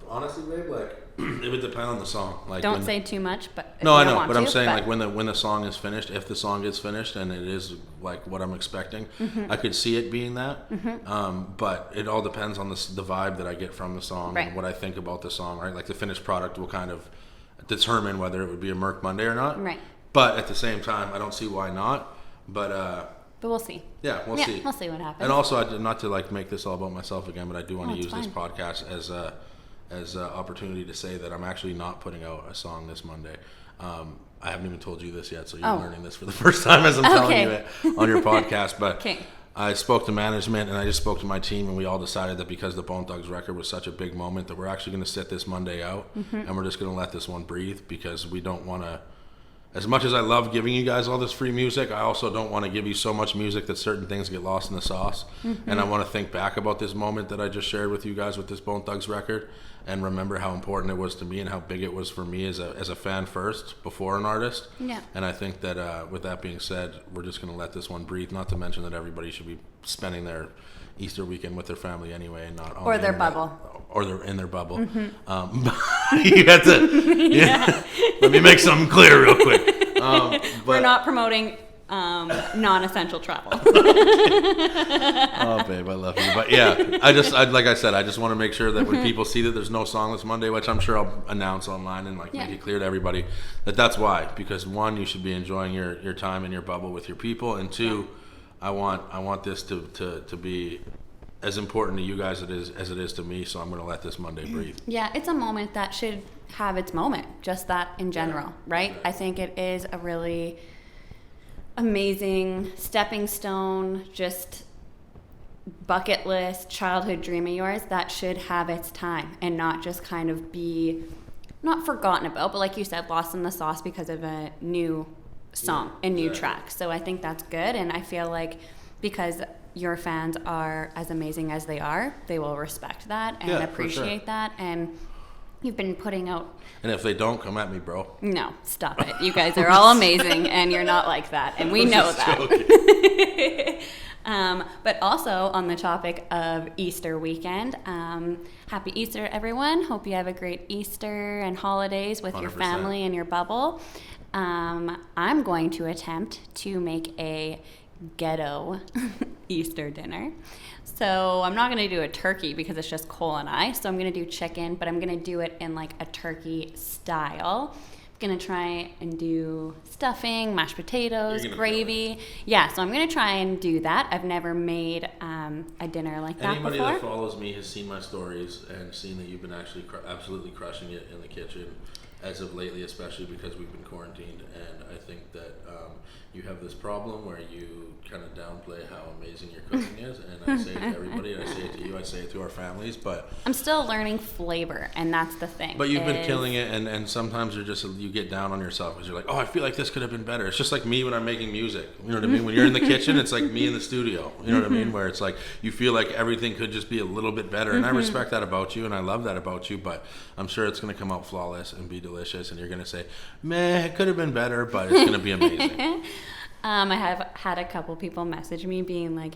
Honestly, babe, like it would depend on the song. Like, don't say too much, but no, I know, but I'm saying like when the song is finished, if the song gets finished and it is like what I'm expecting, I could see it being that. But it all depends on the vibe that I get from the song and what I think about the song. Right, like the finished product will kind of determine whether it would be a Merc Monday or not. Right. But at the same time, I don't see why not. But we'll see. Yeah, we'll see. We'll see what happens. And also, not to like make this all about myself again, but I do want to use this podcast as an opportunity to say that I'm actually not putting out a song this Monday. I haven't even told you this yet, so you're learning this for the first time as I'm telling you it on your podcast. But I spoke to management and I just spoke to my team, and we all decided that because the Bone Thugs record was such a big moment that we're actually going to sit this Monday out, and we're just going to let this one breathe, because we don't want to. As much as I love giving you guys all this free music, I also don't want to give you so much music that certain things get lost in the sauce. And I want to think back about this moment that I just shared with you guys with this Bone Thugs record, and remember how important it was to me and how big it was for me as a fan first, before an artist. Yeah. And I think that with that being said, we're just going to let this one breathe. Not to mention that everybody should be spending their Easter weekend with their family anyway, and not on or their bubble. Or they're in their bubble. You have to let me make something clear real quick. But we're not promoting non-essential travel. Oh, babe, I love you. But yeah, like I said, I just want to make sure that when people see that there's no Songless Monday, which I'm sure I'll announce online and make it clear to everybody, that's why. Because one, you should be enjoying your time in your bubble with your people, and two, I want this to be as important to you guys as it is to me, so I'm going to let this Monday breathe. Yeah, it's a moment that should have its moment, just that in general, right? Exactly. I think it is a really amazing stepping stone, just bucket list, childhood dream of yours that should have its time and not just kind of be, not forgotten about, but like you said, lost in the sauce because of a new song, a new track. So I think that's good, and I feel like because your fans are as amazing as they are, they will respect that and appreciate that. And you've been putting out... And if they don't, come at me, bro. No, stop it. You guys are all amazing, and you're not like that, and we know that. But also on the topic of Easter weekend, happy Easter, everyone. Hope you have a great Easter and holidays with 100%. Your family and your bubble. I'm going to attempt to make a ghetto Easter dinner. So I'm not going to do a turkey because it's just Cole and I. So I'm going to do chicken, but I'm going to do it in like a turkey style. I'm going to try and do stuffing, mashed potatoes, gravy. Yeah, so I'm going to try and do that. I've never made a dinner like that before. Anybody that follows me has seen my stories and seen that you've been actually absolutely crushing it in the kitchen as of lately, especially because we've been quarantined. And I think that you have this problem where you kind of downplay how amazing your cooking is, and I say it to everybody, and I say it to you, I say it to our families, but... I'm still learning flavor, and that's the thing. But you've been killing it, and sometimes you get down on yourself, because you're like, oh, I feel like this could have been better. It's just like me when I'm making music, you know what I mean? When you're in the kitchen, it's like me in the studio, you know what I mean? Where it's like, you feel like everything could just be a little bit better, and I respect that about you, and I love that about you, but I'm sure it's going to come out flawless and be delicious, and you're going to say, meh, it could have been better, but it's going to be amazing. I have had a couple people message me being like,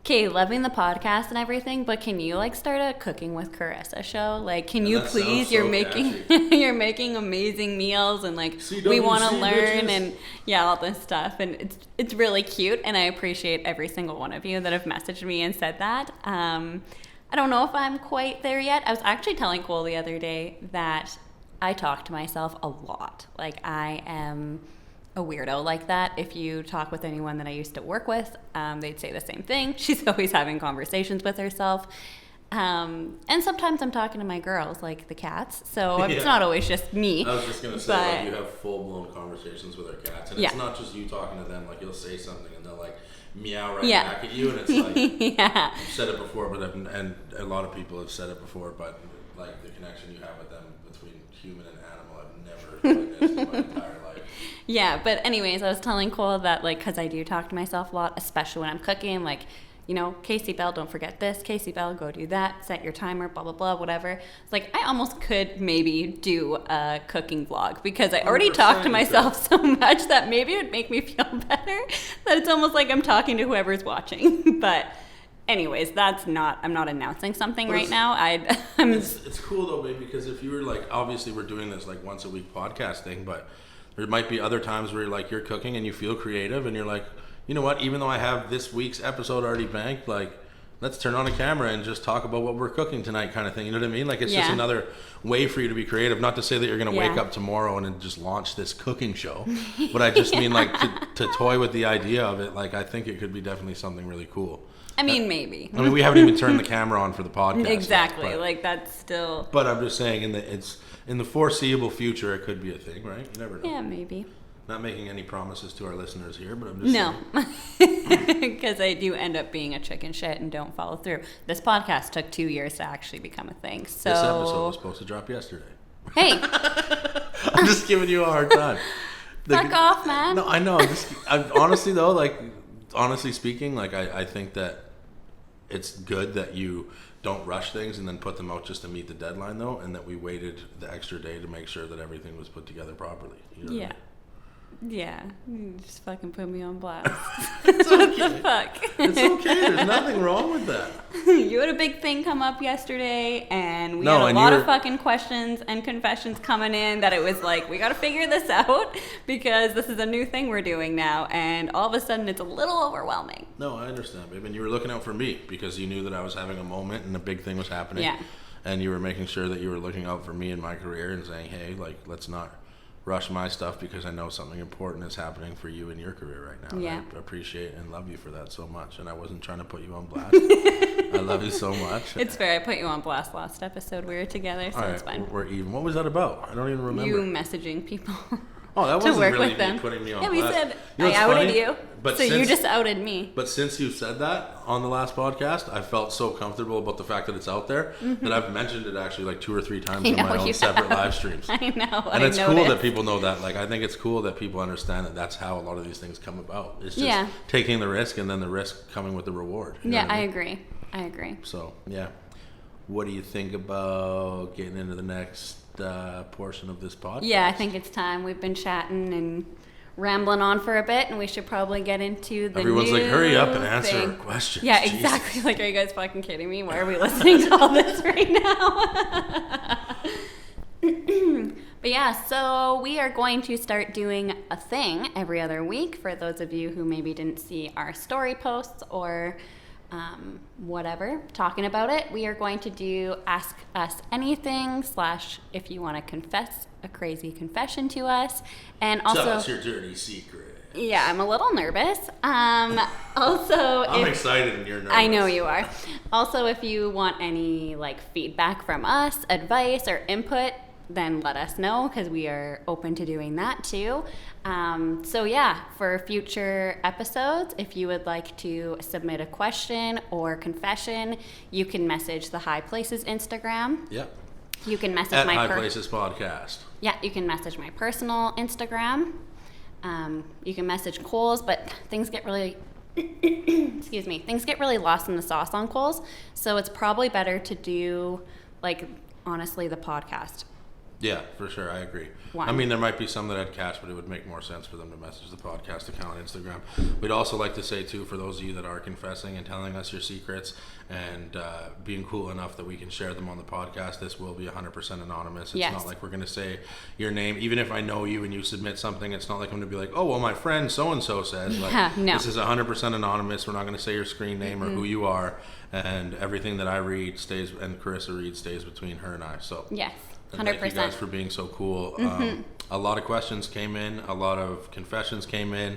okay, loving the podcast and everything, but can you like start a cooking with Carissa show? Like, can you please? You're making amazing meals, and like we want to learn and all this stuff, and it's really cute, and I appreciate every single one of you that have messaged me and said that. I don't know if I'm quite there yet. I was actually telling Cole the other day that I talk to myself a lot. Like, I am a weirdo like that. If you talk with anyone that I used to work with, they'd say the same thing. She's always having conversations with herself. And sometimes I'm talking to my girls, like the cats. So it's not always just me. I was just going to say, like, you have full-blown conversations with our cats. And it's not just you talking to them. Like, you'll say something and they'll, like, meow back at you. And it's like, I've said it before, and a lot of people have said it before, but, like, the connection you have with them between human and animal, I've never witnessed in my entire life. Yeah, but anyways, I was telling Cole that, like, because I do talk to myself a lot, especially when I'm cooking, like, you know, Casey Bell, don't forget this. Casey Bell, go do that. Set your timer, blah, blah, blah, whatever. It's like, I almost could maybe do a cooking vlog because I already talk to myself so much that maybe it would make me feel better that it's almost like I'm talking to whoever's watching. But anyways, I'm not announcing something right now. It's cool though, babe, because if you were like, obviously we're doing this like once a week podcast thing, but there might be other times where you're cooking and you feel creative and you're like, you know what, even though I have this week's episode already banked, like, let's turn on a camera and just talk about what we're cooking tonight kind of thing. You know what I mean? Like, it's just another way for you to be creative. Not to say that you're going to wake up tomorrow and just launch this cooking show, but I just mean, like, to toy with the idea of it. Like, I think it could be definitely something really cool. I mean, maybe. I mean, we haven't even turned the camera on for the podcast. Exactly. Yet, like, that's still... But I'm just saying, in the foreseeable future, it could be a thing, right? You never know. Yeah, maybe. Not making any promises to our listeners here, but I'm just saying. Because I do end up being a chicken shit and don't follow through. This podcast took 2 years to actually become a thing. So this episode was supposed to drop yesterday. Hey. I'm just giving you a hard time. Fuck off, man. No, I know. Honestly, though, like, honestly speaking, like, I think that it's good that you don't rush things and then put them out just to meet the deadline, though, and that we waited the extra day to make sure that everything was put together properly. You know what I mean? Yeah, you just fucking put me on blast. It's okay. What the fuck? It's okay. There's nothing wrong with that. You had a big thing come up yesterday, and we had a lot of fucking questions and confessions coming in that it was like, we got to figure this out because this is a new thing we're doing now, and all of a sudden it's a little overwhelming. No, I understand, babe. And you were looking out for me because you knew that I was having a moment and a big thing was happening. Yeah. And you were making sure that you were looking out for me in my career and saying, hey, like, let's not rush my stuff because I know something important is happening for you in your career right now. Yeah. I appreciate and love you for that so much. And I wasn't trying to put you on blast. I love you so much. It's fair. I put you on blast last episode. We were together, so it's fine. We're even. What was that about? I don't even remember. You messaging people. Oh, that wasn't work really with them. me putting me on blast. Yeah, we said, you know I outed funny? you, so you just outed me. But since you said that on the last podcast, I felt so comfortable about the fact that it's out there that I've mentioned it actually like 2 or 3 times in my own separate live streams. I know. And it's cool that people know that. Like, I think it's cool that people understand that that's how a lot of these things come about. It's just taking the risk and then the risk coming with the reward. You know what I mean? I agree. So, yeah. What do you think about getting into the next portion of this podcast? Yeah, I think it's time. We've been chatting and rambling on for a bit, and we should probably get into the Everyone's new like, hurry up and answer thing. our questions. Yeah, Jesus. exactly. Like, are you guys fucking kidding me? Why are we listening to all this right now? But yeah, so we are going to start doing a thing every other week. For those of you who maybe didn't see our story posts or whatever, talking about it, we are going to do Ask Us Anything / if you want to confess a crazy confession to us. And also, tell us your dirty secret. Yeah, I'm a little nervous. Also, I'm excited and you're nervous. I know you are. Also, if you want any like feedback from us, advice or input, then let us know because we are open to doing that too. So yeah, for future episodes, if you would like to submit a question or confession, you can message the High Places Instagram. Yep. You can message at High Places Podcast. Yeah, you can message my personal Instagram. You can message Cole's, but things get really excuse me, things get really lost in the sauce on Cole's. So it's probably better to do like honestly the podcast. Yeah, for sure. I agree. One. I mean, there might be some that I'd catch, but it would make more sense for them to message the podcast account on Instagram. We'd also like to say, too, for those of you that are confessing and telling us your secrets and being cool enough that we can share them on the podcast, this will be 100% anonymous. It's not like we're going to say your name. Even if I know you and you submit something, it's not like I'm going to be like, oh, well, my friend so-and-so says. Like, no. This is 100% anonymous. We're not going to say your screen name or who you are. And everything that I read stays, and Carissa reads, stays between her and I. So yes. 100%. Thank you guys for being so cool. A lot of questions came in, a lot of confessions came in,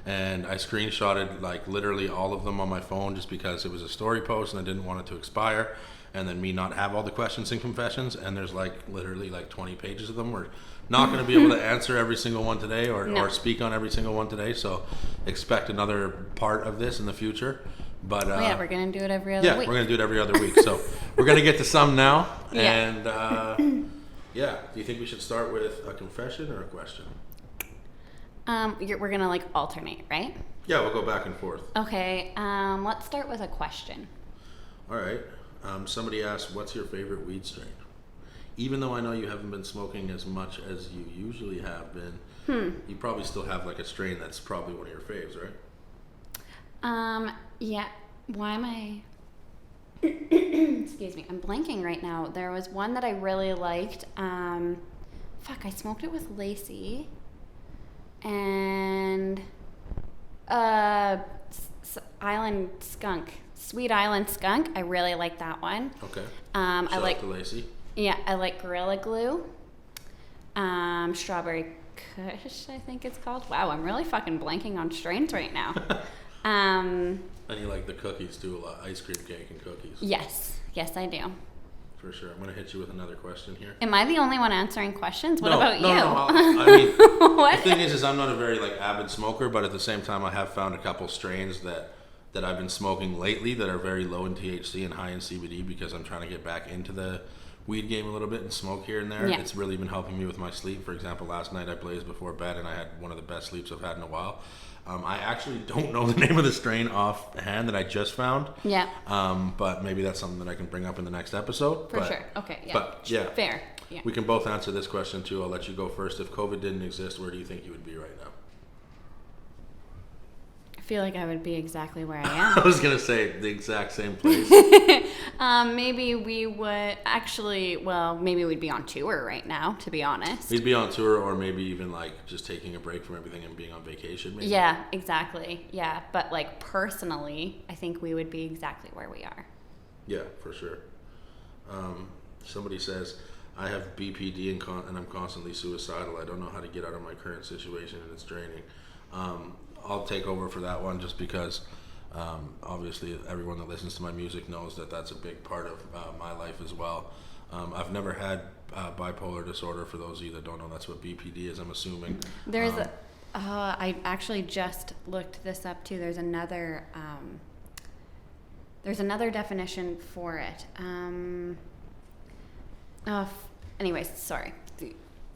and I screenshotted like literally all of them on my phone just because it was a story post and I didn't want it to expire and then me not have all the questions and confessions, and there's like literally like 20 pages of them. We're not going to be able to answer every single one today or speak on every single one today, so expect another part of this in the future. But yeah, we're going to do it every other week. Yeah, we're going to do it every other week. So we're going to get to some now. Yeah. And yeah, do you think we should start with a confession or a question? We're gonna like alternate, right? Yeah, we'll go back and forth. Okay. Let's start with a question. All right. Somebody asked, what's your favorite weed strain? Even though I know you haven't been smoking as much as you usually have been, you probably still have like a strain that's probably one of your faves, right? Yeah. Why am I... Excuse me. I'm blanking right now. There was one that I really liked. I smoked it with Lacey. And... Island Skunk. Sweet Island Skunk. I really like that one. Okay. I like... to Lacey. Yeah, I like Gorilla Glue. Strawberry Kush, I think it's called. Wow, I'm really fucking blanking on strains right now. And you like the cookies too a lot, ice cream cake and cookies. Yes, I do. For sure. I'm going to hit you with another question here. Am I the only one answering questions? What No, about no, you? No, I mean, What? the thing is I'm not a very like avid smoker, but at the same time I have found a couple strains that I've been smoking lately that are very low in THC and high in CBD because I'm trying to get back into the weed game a little bit and smoke here and there. Yeah. It's really been helping me with my sleep. For example, last night I blazed before bed and I had one of the best sleeps I've had in a while. I actually don't know the name of the strain offhand that I just found. Yeah. But maybe that's something that I can bring up in the next episode. For sure. Okay, yeah. But yeah. Fair. Yeah. We can both answer this question too. I'll let you go first. If COVID didn't exist, where do you think you would be right now? I feel like I would be exactly where I am. I was going to say the exact same place. Maybe we would maybe we'd be on tour right now, to be honest. We'd be on tour or maybe even like just taking a break from everything and being on vacation. Maybe. Yeah, exactly. Yeah, but like personally, I think we would be exactly where we are. Yeah, for sure. Somebody says, I have BPD and I'm constantly suicidal. I don't know how to get out of my current situation and it's draining. I'll take over for that one just because obviously everyone that listens to my music knows that that's a big part of my life as well. I've never had bipolar disorder. For those of you that don't know, that's what BPD is, I'm assuming. There's I actually just looked this up too. There's another definition for it. Anyways, sorry.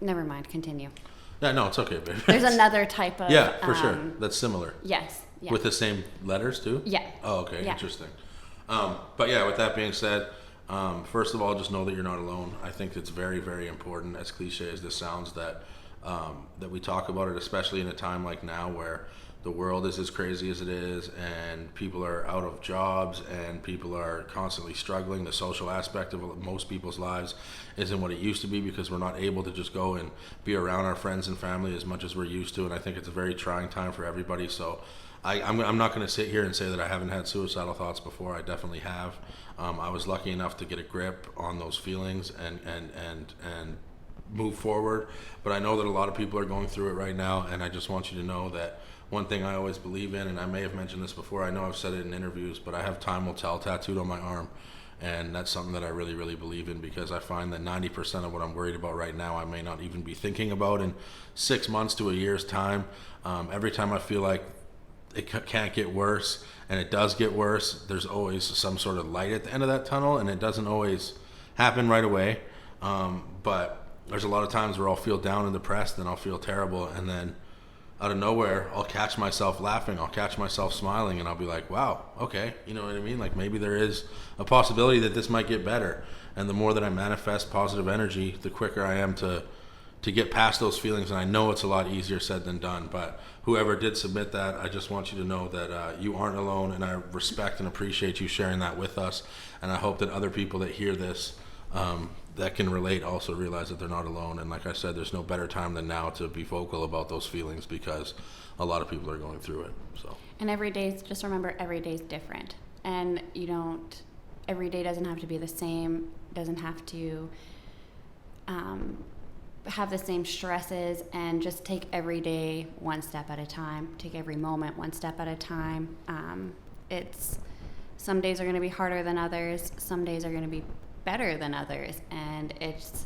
Never mind, continue. Yeah, no, it's okay, babe. There's another type of... Yeah, for sure. That's similar. Yes. Yeah. With the same letters, too? Yeah. Oh, okay. Yeah. Interesting. But yeah, with that being said, first of all, just know that you're not alone. I think it's very, very important, as cliche as this sounds, that we talk about it, especially in a time like now where the world is as crazy as it is and people are out of jobs and people are constantly struggling. The social aspect of most people's lives isn't what it used to be because we're not able to just go and be around our friends and family as much as we're used to, and I think it's a very trying time for everybody. So I'm not going to sit here and say that I haven't had suicidal thoughts before. I definitely have. I was lucky enough to get a grip on those feelings and move forward, but I know that a lot of people are going through it right now, and I just want you to know that one thing I always believe in, and I may have mentioned this before, I know I've said it in interviews, but I have time will tell tattooed on my arm, and that's something that I really, really believe in because I find that 90% of what I'm worried about right now I may not even be thinking about in 6 months to a year's time. Every time I feel like it can't get worse, and it does get worse, there's always some sort of light at the end of that tunnel, and it doesn't always happen right away, but there's a lot of times where I'll feel down and depressed and I'll feel terrible, and then out of nowhere I'll catch myself laughing, I'll catch myself smiling, and I'll be like, wow, okay, you know what I mean, like maybe there is a possibility that this might get better. And the more that I manifest positive energy, the quicker I am to get past those feelings. And I know it's a lot easier said than done, but whoever did submit that, I just want you to know that you aren't alone, and I respect and appreciate you sharing that with us. And I hope that other people that hear this that can relate also realize that they're not alone. And like I said, there's no better time than now to be vocal about those feelings because a lot of people are going through it. So. And every day, just remember, every day is different, and every day doesn't have to be the same, doesn't have to have the same stresses, and just take every day one step at a time, take every moment one step at a time. Some days are going to be harder than others, some days are going to be better than others, and it's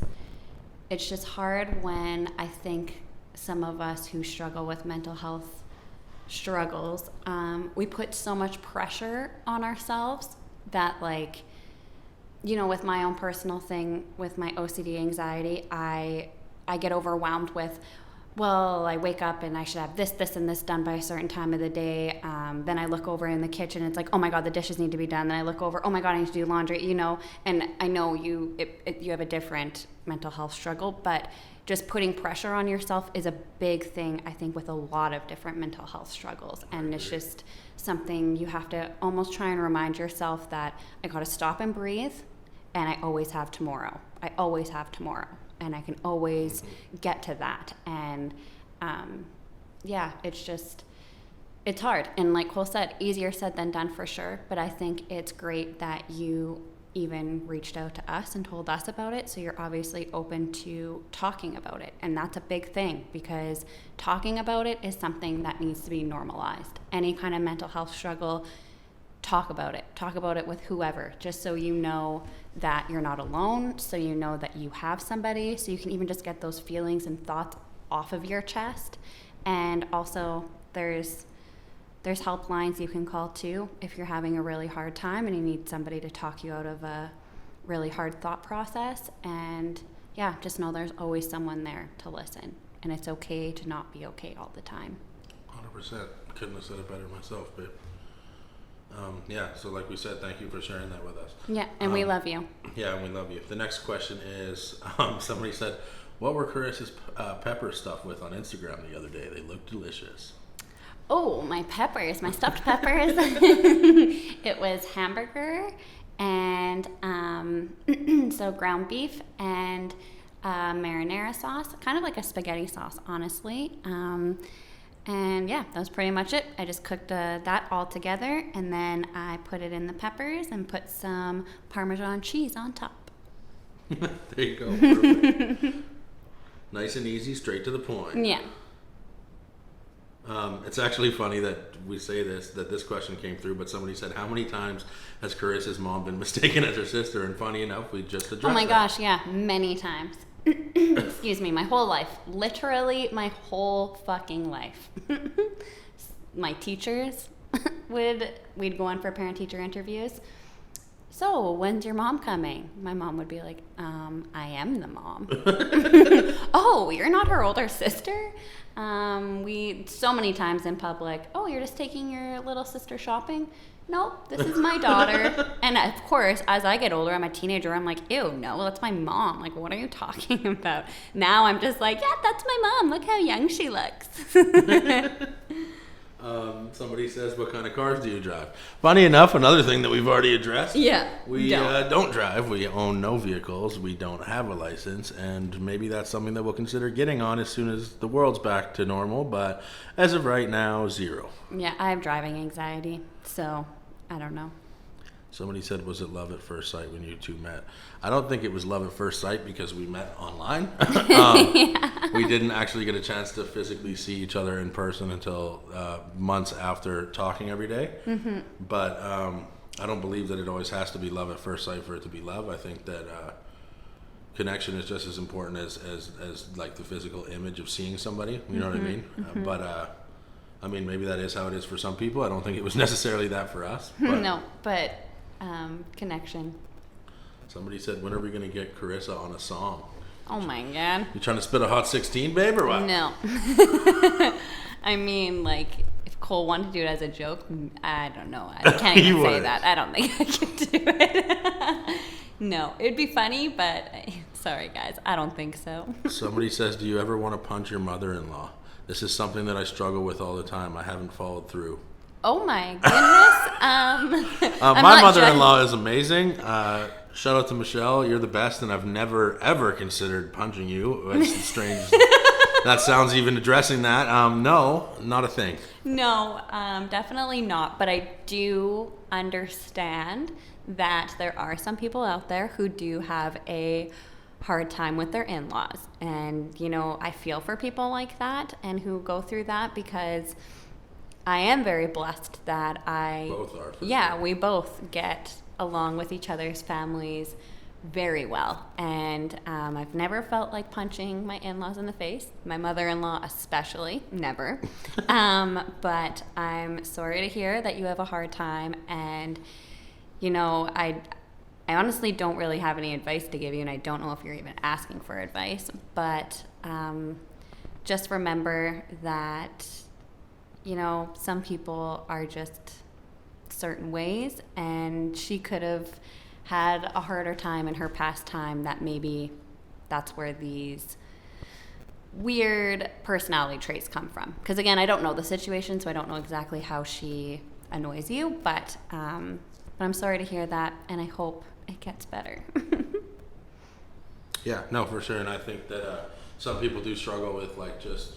just hard when I think some of us who struggle with mental health struggles, we put so much pressure on ourselves that, like, with my own personal thing with my OCD anxiety, I get overwhelmed with well, I wake up and I should have this, and this done by a certain time of the day. Then I look over in the kitchen. It's like, oh my God, the dishes need to be done. Then I look over, oh my God, I need to do laundry, And I know you have a different mental health struggle, but just putting pressure on yourself is a big thing, I think, with a lot of different mental health struggles. And it's just something you have to almost try and remind yourself that I got to stop and breathe, and I always have tomorrow. I always have tomorrow. And I can always get to that. And it's hard. And like Cole said, easier said than done for sure. But I think it's great that you even reached out to us and told us about it. So you're obviously open to talking about it. And that's a big thing, because talking about it is something that needs to be normalized. Any kind of mental health struggle, talk about it. Talk about it with whoever, just so you know that you're not alone, so you know that you have somebody, so you can even just get those feelings and thoughts off of your chest. And also there's helplines you can call too if you're having a really hard time and you need somebody to talk you out of a really hard thought process. And yeah, just know there's always someone there to listen, and it's okay to not be okay all the time. 100%. Couldn't have said it better myself, babe. So like we said, thank you for sharing that with us. Yeah, and we love you. Yeah, and we love you. The next question is, somebody said, what were Carissa's pepper stuffed with on Instagram the other day? They look delicious. Oh, my peppers, my stuffed peppers. It was hamburger and so ground beef and marinara sauce, kind of like a spaghetti sauce, honestly. And yeah, that was pretty much it. I just cooked that all together, and then I put it in the peppers and put some Parmesan cheese on top. There you go. Perfect. Nice and easy, straight to the point. Yeah. It's actually funny that we say that this question came through, but somebody said, how many times has Carissa's mom been mistaken as her sister? And funny enough, we just addressed Oh my that. gosh, yeah, many times. Excuse me, my whole life. Literally my whole fucking life. My teachers we'd go on for parent-teacher interviews. So, when's your mom coming? My mom would be like, I am the mom. Oh, you're not her older sister? We so many times in public, oh, you're just taking your little sister shopping? Nope, this is my daughter. And of course, as I get older, I'm a teenager, I'm like, ew, no, that's my mom. Like, what are you talking about? Now I'm just like, yeah, that's my mom. Look how young she looks. Somebody says, what kind of cars do you drive? Funny enough, another thing that we've already addressed. Yeah. We don't drive. We own no vehicles. We don't have a license. And maybe that's something that we'll consider getting on as soon as the world's back to normal. But as of right now, 0. Yeah, I have driving anxiety. So, I don't know. Somebody said, was it love at first sight when you two met? I don't think it was love at first sight because we met online. We didn't actually get a chance to physically see each other in person until months after talking every day. Mm-hmm. But I don't believe that it always has to be love at first sight for it to be love. I think that connection is just as important as like the physical image of seeing somebody. You know what I mean? Mm-hmm. But I mean, maybe that is how it is for some people. I don't think it was necessarily that for us. But no, but connection. Somebody said, when are we going to get Carissa on a song? Oh my God. You trying to spit a hot 16, babe, or what? No. I mean, like, if Cole wanted to do it as a joke, I don't know. I can't even say that. I don't think I could do it. No, it'd be funny, but sorry, guys. I don't think so. Somebody says, do you ever want to punch your mother-in-law? This is something that I struggle with all the time. I haven't followed through. Oh my goodness. My mother-in-law is amazing. Shout out to Michelle. You're the best, and I've never, ever considered punching you. It's strange. That sounds even addressing that. No, not a thing. No, definitely not. But I do understand that there are some people out there who do have a hard time with their in-laws. And, you know, I feel for people like that and who go through that, because I am very blessed that both are. Yeah, we both get along with each other's families very well. And I've never felt like punching my in-laws in the face, my mother-in-law especially, never. But I'm sorry to hear that you have a hard time. And, you know, I honestly don't really have any advice to give you, and I don't know if you're even asking for advice, but just remember that, you know, some people are just certain ways, and she could have had a harder time in her past time, that maybe that's where these weird personality traits come from. Because again, I don't know the situation, so I don't know exactly how she annoys you, but I'm sorry to hear that, and I hope it gets better. Yeah, no, for sure. And I think that some people do struggle with like just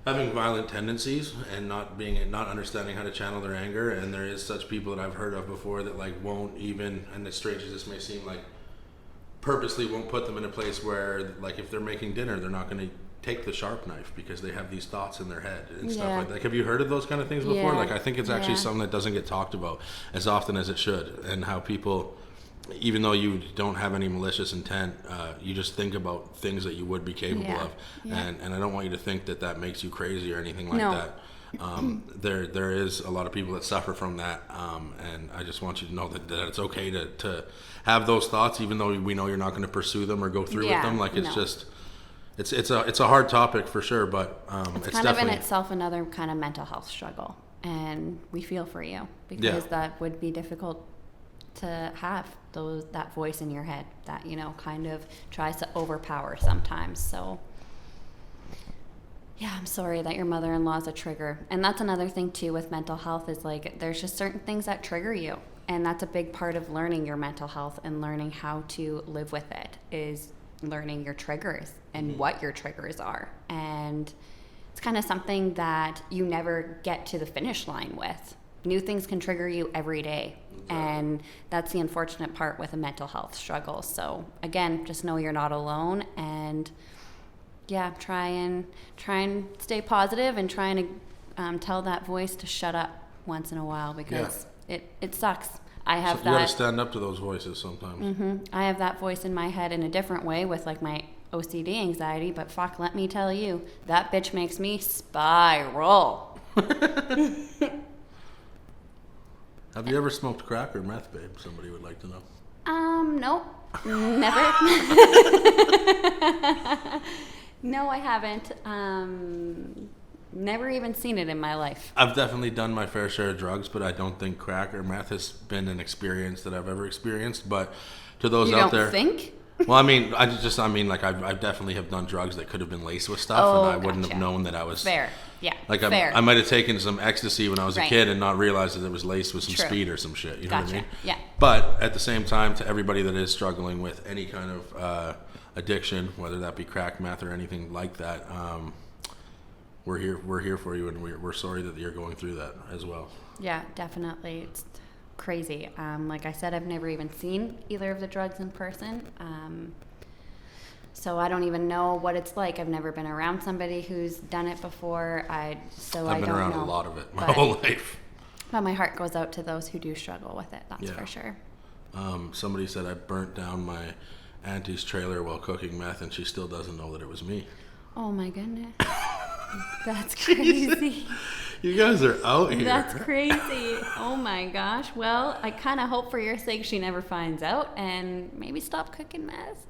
having violent tendencies and not understanding how to channel their anger. And there is such people that I've heard of before that like won't even, and as strange as this may seem, like purposely won't put them in a place where like if they're making dinner, they're not going to take the sharp knife because they have these thoughts in their head and stuff like that. Like, have you heard of those kind of things before? Like, I think it's actually something that doesn't get talked about as often as it should, and how people, even though you don't have any malicious intent, you just think about things that you would be capable of. And I don't want you to think that that makes you crazy or anything like that. There is a lot of people that suffer from that, and I just want you to know that it's okay to have those thoughts, even though we know you're not going to pursue them or go through with them. Like, it's just it's a hard topic for sure, but it's kind definitely of in itself another kind of mental health struggle, and we feel for you, because that would be difficult to have that voice in your head that, you know, kind of tries to overpower sometimes. So yeah, I'm sorry that your mother-in-law is a trigger. And that's another thing too with mental health, is like there's just certain things that trigger you, and that's a big part of learning your mental health and learning how to live with it, is learning your triggers and what your triggers are. And it's kind of something that you never get to the finish line with. New things can trigger you every day. And that's the unfortunate part with a mental health struggle. So again, just know you're not alone, and try and stay positive, and trying to tell that voice to shut up once in a while, because it sucks. I have you gotta stand up to those voices sometimes. I have that voice in my head in a different way with like my OCD anxiety, but fuck, let me tell you, that bitch makes me spiral. Have you ever smoked crack or meth, babe? Somebody would like to know. Nope. Never. No, I haven't. Never even seen it in my life. I've definitely done my fair share of drugs, but I don't think crack or meth has been an experience that I've ever experienced. But to those out there, you don't think? Well, I mean, I definitely have done drugs that could have been laced with stuff, and I wouldn't have known that I was fair. Yeah, like fair. I might have taken some ecstasy when I was a kid and not realized that it was laced with some speed or some shit. You know what I mean? Yeah. But at the same time, to everybody that is struggling with any kind of addiction, whether that be crack, meth, or anything like that, we're here for you, and we're sorry that you're going through that as well. Yeah, definitely. It's crazy. Like I said, I've never even seen either of the drugs in person. So I don't even know what it's like. I've never been around somebody who's done it before. I've been around a lot of it my whole life. But my heart goes out to those who do struggle with it. That's for sure. Somebody said I burnt down my auntie's trailer while cooking meth, and she still doesn't know that it was me. Oh my goodness. That's crazy. You guys are out here. That's crazy. Oh my gosh. Well, I kind of hope for your sake she never finds out, and maybe stop cooking meth.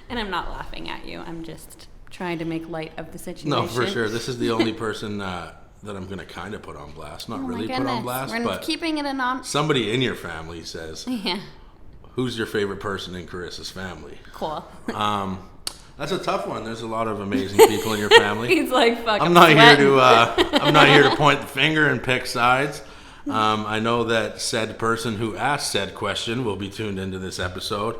And I'm not laughing at you. I'm just trying to make light of the situation. No, for sure. This is the only person that I'm going to kind of put on blast. Not really put on blast, but keeping it anonymous. Somebody in your family says, who's your favorite person in Carissa's family? Cool. That's a tough one. There's a lot of amazing people in your family. He's like, fuck. I'm not here to point the finger and pick sides. I know that said person who asked said question will be tuned into this episode.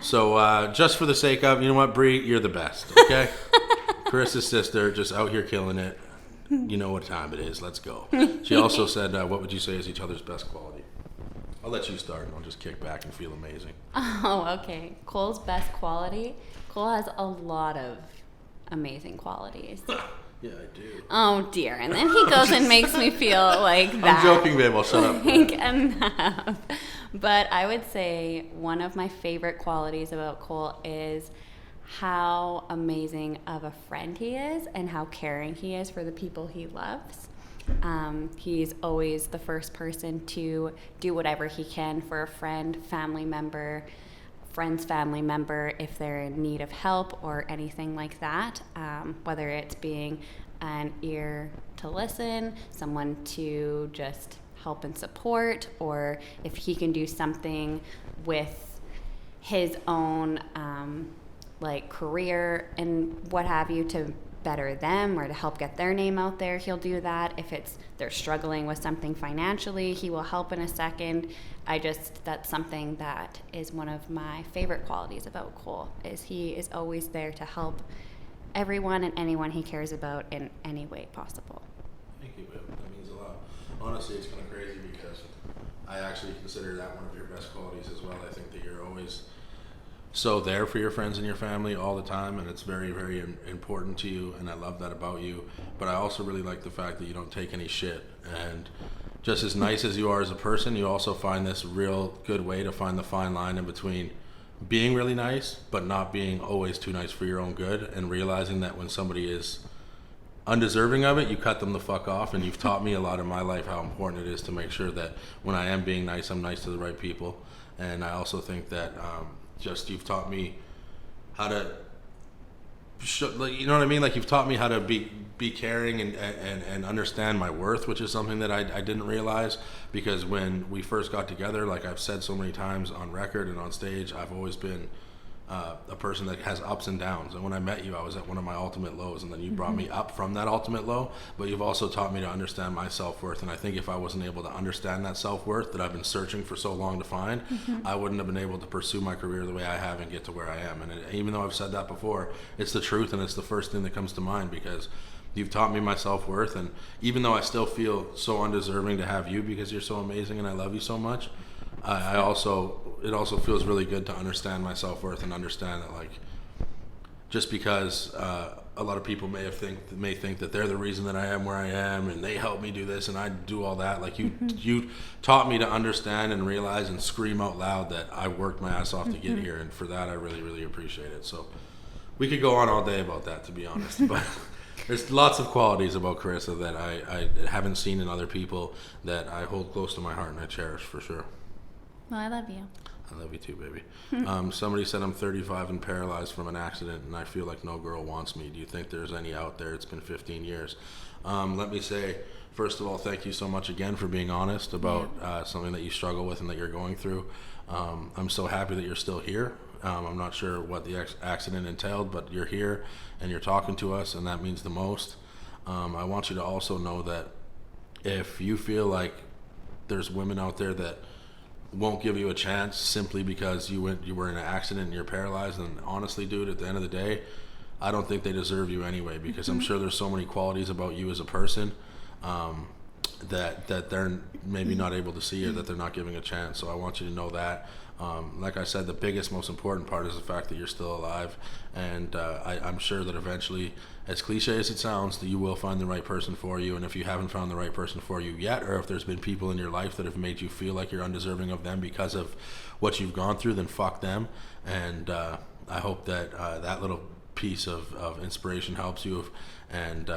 So just for the sake of, you know what, Bree, you're the best. Okay, Carissa's sister, just out here killing it. You know what time it is. Let's go. She also said, what would you say is each other's best quality? I'll let you start, and I'll just kick back and feel amazing. Oh, okay. Cole's best quality. Cole has a lot of amazing qualities. Yeah, I do. Oh, dear. And then he goes and makes me feel like that. I'm joking, babe. I'll shut up. Enough. But I would say one of my favorite qualities about Cole is how amazing of a friend he is and how caring he is for the people he loves. He's always the first person to do whatever he can for a friend, family member, friend's family member if they're in need of help or anything like that, whether it's being an ear to listen, someone to just help and support, or if he can do something with his own like career and what have you to better them or to help get their name out there, he'll do that. If it's they're struggling with something financially, he will help in a second. That's something that is one of my favorite qualities about Cole, is he is always there to help everyone and anyone he cares about in any way possible. Thank you, babe. That means a lot. Honestly, it's kind of crazy because I actually consider that one of your best qualities as well. I think that you're always so there for your friends and your family all the time, and it's very, very important to you, and I love that about you. But I also really like the fact that you don't take any shit, and just as nice as you are as a person, you also find this real good way to find the fine line in between being really nice but not being always too nice for your own good, and realizing that when somebody is undeserving of it, you cut them the fuck off. And you've taught me a lot in my life how important it is to make sure that when I am being nice, I'm nice to the right people. And I also think that just you've taught me how to like, you know what I mean, like you've taught me how to be caring and understand my worth, which is something that I didn't realize, because when we first got together, like I've said so many times on record and on stage, I've always been a person that has ups and downs. And when I met you, I was at one of my ultimate lows, and then you brought me up from that ultimate low. But you've also taught me to understand my self-worth. And I think if I wasn't able to understand that self-worth that I've been searching for so long to find, I wouldn't have been able to pursue my career the way I have and get to where I am. And even though I've said that before, it's the truth, and it's the first thing that comes to mind, because you've taught me my self-worth. And even though I still feel so undeserving to have you, because you're so amazing and I love you so much, it also feels really good to understand my self-worth and understand that, like, just because a lot of people may think that they're the reason that I am where I am, and they help me do this and I do all that, like you taught me to understand and realize and scream out loud that I worked my ass off to get here, and for that I really, really appreciate it. So we could go on all day about that, to be honest, but there's lots of qualities about Carissa that I haven't seen in other people that I hold close to my heart and I cherish, for sure. Well, I love you. I love you too, baby. Somebody said I'm 35 and paralyzed from an accident, and I feel like no girl wants me. Do you think there's any out there? It's been 15 years. Let me say, first of all, thank you so much again for being honest about something that you struggle with and that you're going through. I'm so happy that you're still here. I'm not sure what the accident entailed, but you're here and you're talking to us, and that means the most. I want you to also know that if you feel like there's women out there that won't give you a chance simply because you were in an accident and you're paralyzed, and honestly, dude, at the end of the day, I don't think they deserve you anyway, because I'm sure there's so many qualities about you as a person that they're maybe not able to see, or that they're not giving a chance. So I want you to know that. Like I said, the biggest, most important part is the fact that you're still alive, and I'm sure that eventually, as cliche as it sounds, that you will find the right person for you. And if you haven't found the right person for you yet, or if there's been people in your life that have made you feel like you're undeserving of them because of what you've gone through, then fuck them. And I hope that that little piece of inspiration helps you. And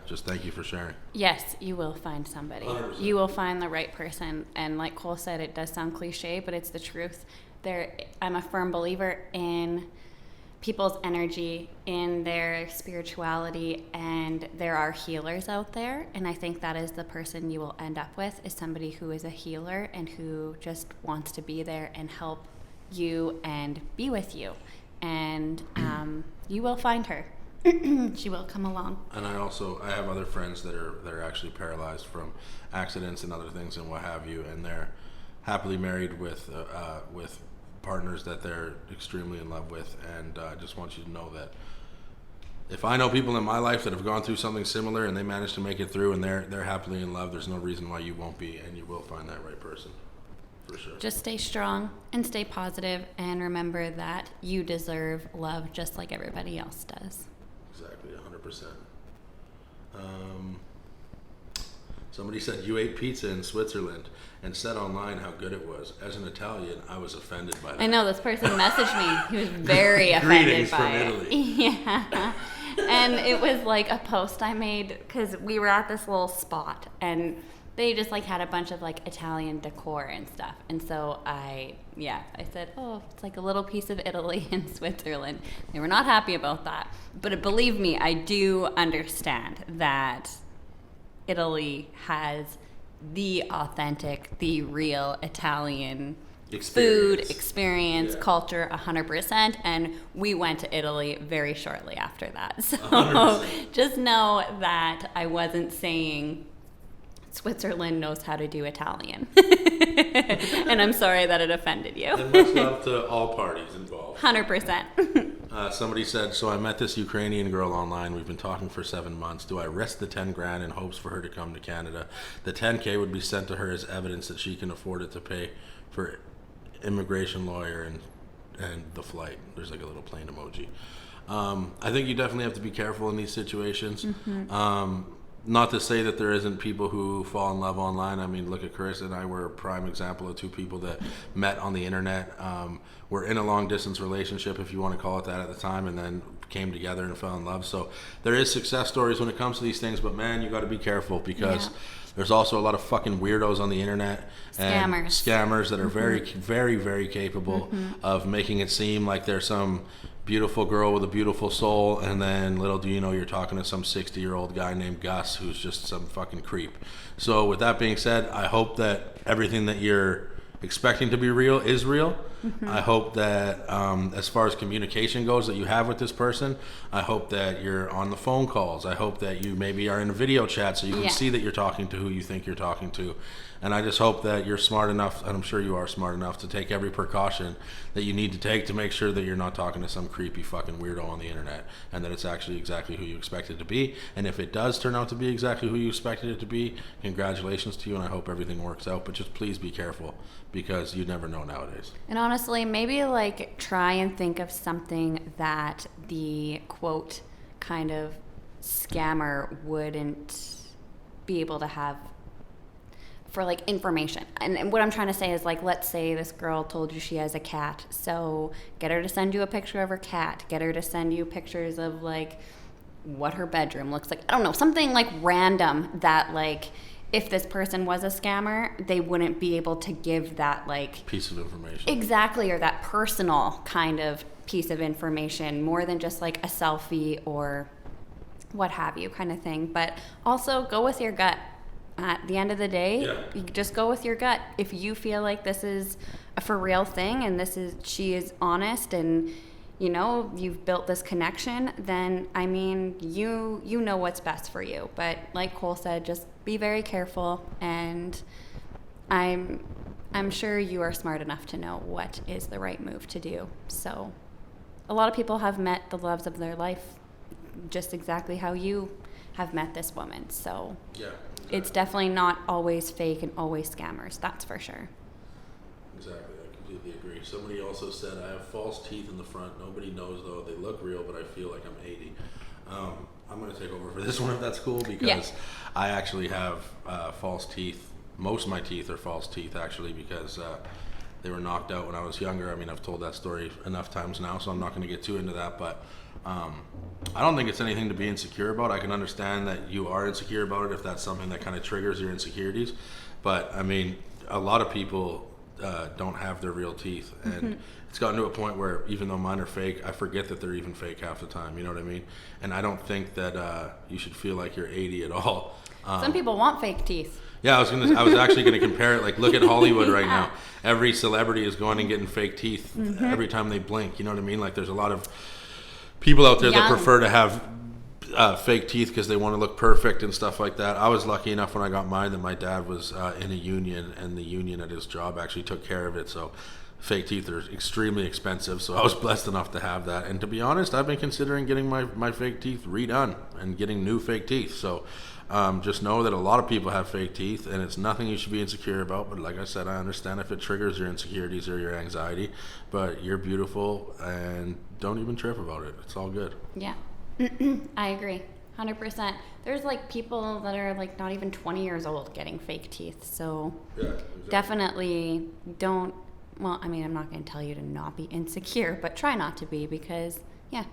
just thank you for sharing. Yes, you will find somebody. 100%. You will find the right person. And like Cole said, it does sound cliche, but it's the truth. I'm a firm believer in people's energy, in their spirituality, and there are healers out there. And I think that is the person you will end up with, is somebody who is a healer and who just wants to be there and help you and be with you. And you will find her. She will come along. And I have other friends that are actually paralyzed from accidents and other things and what have you, and they're happily married with partners that they're extremely in love with. And I just want you to know that if I know people in my life that have gone through something similar and they managed to make it through and they're happily in love, there's no reason why you won't be, and you will find that right person, for sure. Just stay strong and stay positive, and remember that you deserve love just like everybody else does. Exactly, 100%. Somebody said you ate pizza in Switzerland and said online how good it was. As an Italian, I was offended by that. I know, this person messaged me. He was very offended by it. Greetings from Italy. Yeah. And it was like a post I made because we were at this little spot, and they just like had a bunch of like Italian decor and stuff. And so I said, oh, it's like a little piece of Italy in Switzerland. They were not happy about that. But believe me, I do understand that Italy has the authentic, the real Italian food experience, culture, 100%. And we went to Italy very shortly after that. So 100%. Just know that I wasn't saying Switzerland knows how to do Italian. And I'm sorry that it offended you. And much love to all parties involved. 100%. Somebody said, so I met this Ukrainian girl online. We've been talking for 7 months. Do I risk the 10 grand in hopes for her to come to Canada? The 10K would be sent to her as evidence that she can afford it to pay for immigration lawyer and the flight. There's like a little plane emoji. I think you definitely have to be careful in these situations. Mm-hmm. Not to say that there isn't people who fall in love online. I mean, look at Carissa and I were a prime example of two people that met on the internet. Were in a long distance relationship, if you want to call it that, at the time, and then came together and fell in love. So there is success stories when it comes to these things, but man, you got to be careful because there's also a lot of fucking weirdos on the internet and scammers that are very, very, very capable of making it seem like they're some beautiful girl with a beautiful soul, and then little do you know you're talking to some 60-year-old guy named Gus who's just some fucking creep. So with that being said, I hope that everything that you're expecting to be real is real. I hope that as far as communication goes that you have with this person, I hope that you're on the phone calls. I hope that you maybe are in a video chat so you can see that you're talking to who you think you're talking to. And I just hope that you're smart enough, and I'm sure you are smart enough, to take every precaution that you need to take to make sure that you're not talking to some creepy fucking weirdo on the internet, and that it's actually exactly who you expect it to be. And if it does turn out to be exactly who you expected it to be, congratulations to you, and I hope everything works out. But just please be careful, because you never know nowadays. And honestly, maybe like try and think of something that the quote kind of scammer wouldn't be able to have for like information. And what I'm trying to say is, like, let's say this girl told you she has a cat, so get her to send you a picture of her cat, get her to send you pictures of like what her bedroom looks like. I don't know, something like random that like if this person was a scammer, they wouldn't be able to give that like piece of information. Exactly, or that personal kind of piece of information, more than just like a selfie or what have you kind of thing. But also go with your gut. At the end of the day, you just go with your gut. If you feel like this is a for real thing and she is honest and you know you've built this connection, then I mean you know what's best for you. But like Cole said, just be very careful, and I'm sure you are smart enough to know what is the right move to do. So a lot of people have met the loves of their life just exactly how you have met this woman. So it's definitely not always fake and always scammers, that's for sure. Exactly, I completely agree. Somebody also said, I have false teeth in the front. Nobody knows though. They look real, but I feel like I'm 80. I'm going to take over for this one if that's cool, because I actually have false teeth. Most of my teeth are false teeth, actually, because they were knocked out when I was younger. I mean, I've told that story enough times now, so I'm not going to get too into that, but I don't think it's anything to be insecure about. I can understand that you are insecure about it if that's something that kind of triggers your insecurities. But I mean, a lot of people don't have their real teeth, and it's gotten to a point where even though mine are fake, I forget that they're even fake half the time. You know what I mean? And I don't think that you should feel like you're 80 at all. Some people want fake teeth. Yeah, I was actually going to compare it. Like, look at Hollywood right now. Every celebrity is going and getting fake teeth every time they blink. You know what I mean? Like, there's a lot of people out there that prefer to have fake teeth because they want to look perfect and stuff like that. I was lucky enough when I got mine that my dad was in a union, and the union at his job actually took care of it. So fake teeth are extremely expensive. So I was blessed enough to have that. And to be honest, I've been considering getting my fake teeth redone and getting new fake teeth. So just know that a lot of people have fake teeth, and it's nothing you should be insecure about. But like I said, I understand if it triggers your insecurities or your anxiety, but you're beautiful, and don't even trip about it. It's all good. Yeah. I agree 100%. There's like people that are like not even 20 years old getting fake teeth, so definitely don't. Well, I mean, I'm not going to tell you to not be insecure, but try not to be, because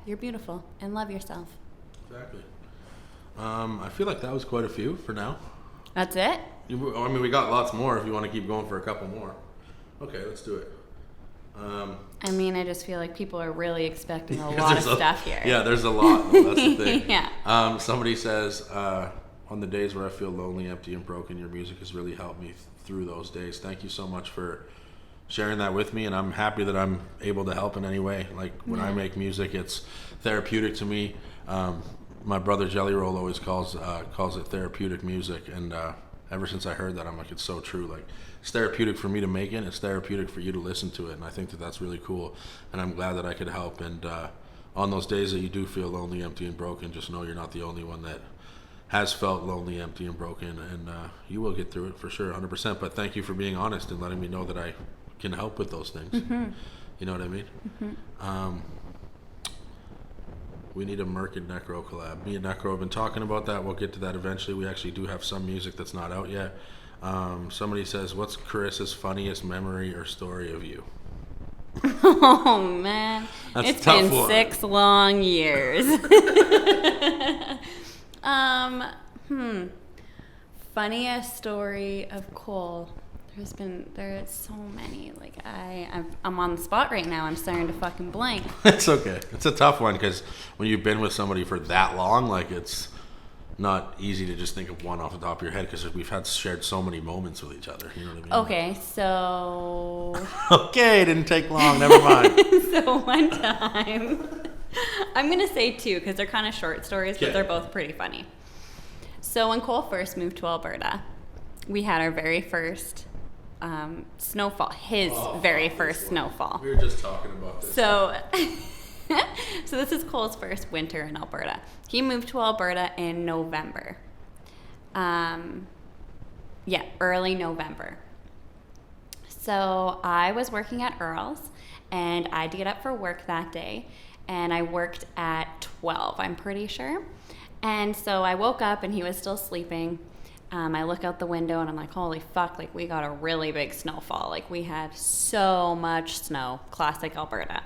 you're beautiful and love yourself. Exactly. I feel like that was quite a few for now. That's it? I mean, we got lots more if you want to keep going for a couple more. Okay, let's do it. I mean, I just feel like people are really expecting a lot of stuff here. Yeah, there's a lot. That's the thing. Yeah. Somebody says, on the days where I feel lonely, empty, and broken, your music has really helped me through those days. Thank you so much for sharing that with me, and I'm happy that I'm able to help in any way. Like, when I make music, it's therapeutic to me. My brother Jelly Roll always calls it therapeutic music, and ever since I heard that, I'm like, it's so true. Like, it's therapeutic for me to make it, it's therapeutic for you to listen to it, and I think that that's really cool, and I'm glad that I could help. And on those days that you do feel lonely, empty, and broken, just know you're not the only one that has felt lonely, empty, and broken, and you will get through it for sure, 100%. But thank you for being honest and letting me know that I can help with those things. You know what I mean? We need a Merc and Necro collab. Me and Necro have been talking about that. We'll get to that eventually. We actually do have some music that's not out yet. Somebody says, what's Carissa's funniest memory or story of you? Oh, man. It's been one. 6 long years. Funniest story of Cole. There's so many. Like, I'm on the spot right now. I'm starting to fucking blank. It's okay. It's a tough one because when you've been with somebody for that long, like, it's not easy to just think of one off the top of your head because we've shared so many moments with each other. You know what I mean? Okay, so... Okay, it didn't take long. Never mind. So one time... I'm going to say 2 because they're kind of short stories, but they're both pretty funny. So when Cole first moved to Alberta, we had our very first snowfall. His very first snowfall. We were just talking about this. So... So this is Cole's first winter in Alberta. He moved to Alberta in November. Early November. So I was working at Earl's, and I had to get up for work that day, and I worked at 12, I'm pretty sure. And so I woke up, and he was still sleeping. I look out the window, and I'm like, holy fuck, like, we got a really big snowfall. Like, we had so much snow. Classic Alberta.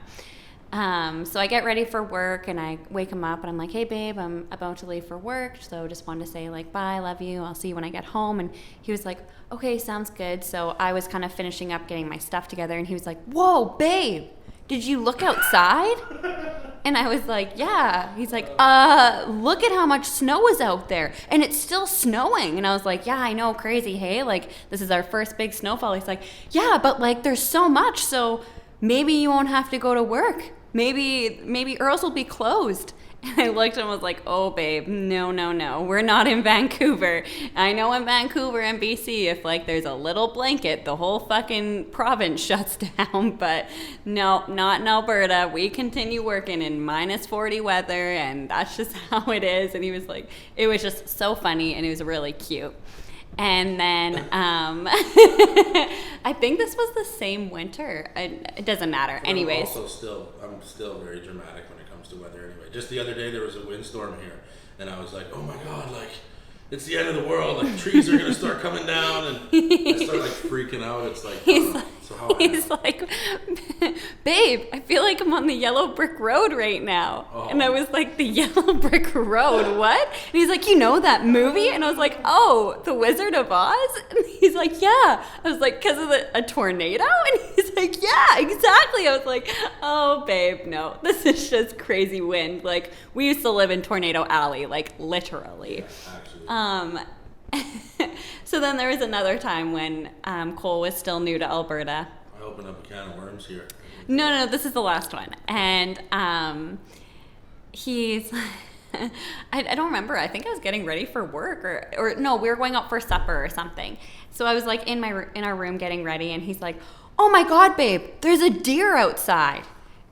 So I get ready for work, and I wake him up, and I'm like, hey babe, I'm about to leave for work, so just wanted to say, like, bye, love you, I'll see you when I get home. And he was like, okay, sounds good. So I was kind of finishing up getting my stuff together, and he was like, whoa, babe, did you look outside? And I was like, yeah. He's like, look at how much snow is out there, and it's still snowing. And I was like, yeah, I know, crazy, hey, like, this is our first big snowfall. He's like, yeah, but, like, there's so much, so maybe you won't have to go to work. Maybe Earl's will be closed. And I looked and was like, oh, babe, no. We're not in Vancouver. I know in Vancouver and BC, if, like, there's a little blanket, the whole fucking province shuts down. But no, not in Alberta. We continue working in -40 weather, and that's just how it is. And he was like, it was just so funny, and it was really cute. And then I think this was the same winter. It doesn't matter. But anyways. I'm still very dramatic when it comes to weather anyway. Just the other day there was a windstorm here, and I was like, oh my God, like, it's the end of the world. Like, trees are going to start coming down, and I start, like, freaking out. It's like, he's like, babe, I feel like I'm on the yellow brick road right now. Oh. And I was like, the yellow brick road, what? And he's like, you know that movie? And I was like, oh, The Wizard of Oz? And he's like, yeah. I was like, because of a tornado? And he's like, yeah, exactly. I was like, oh, babe, no, this is just crazy wind. Like, we used to live in Tornado Alley, like, literally. Yeah, actually. So then there was another time when Cole was still new to Alberta. I opened up a can of worms here. No, this is the last one. And he's... I don't remember. I think I was getting ready for work, or no, we were going out for supper or something. So I was like in our room getting ready, and he's like, oh my God, babe, there's a deer outside.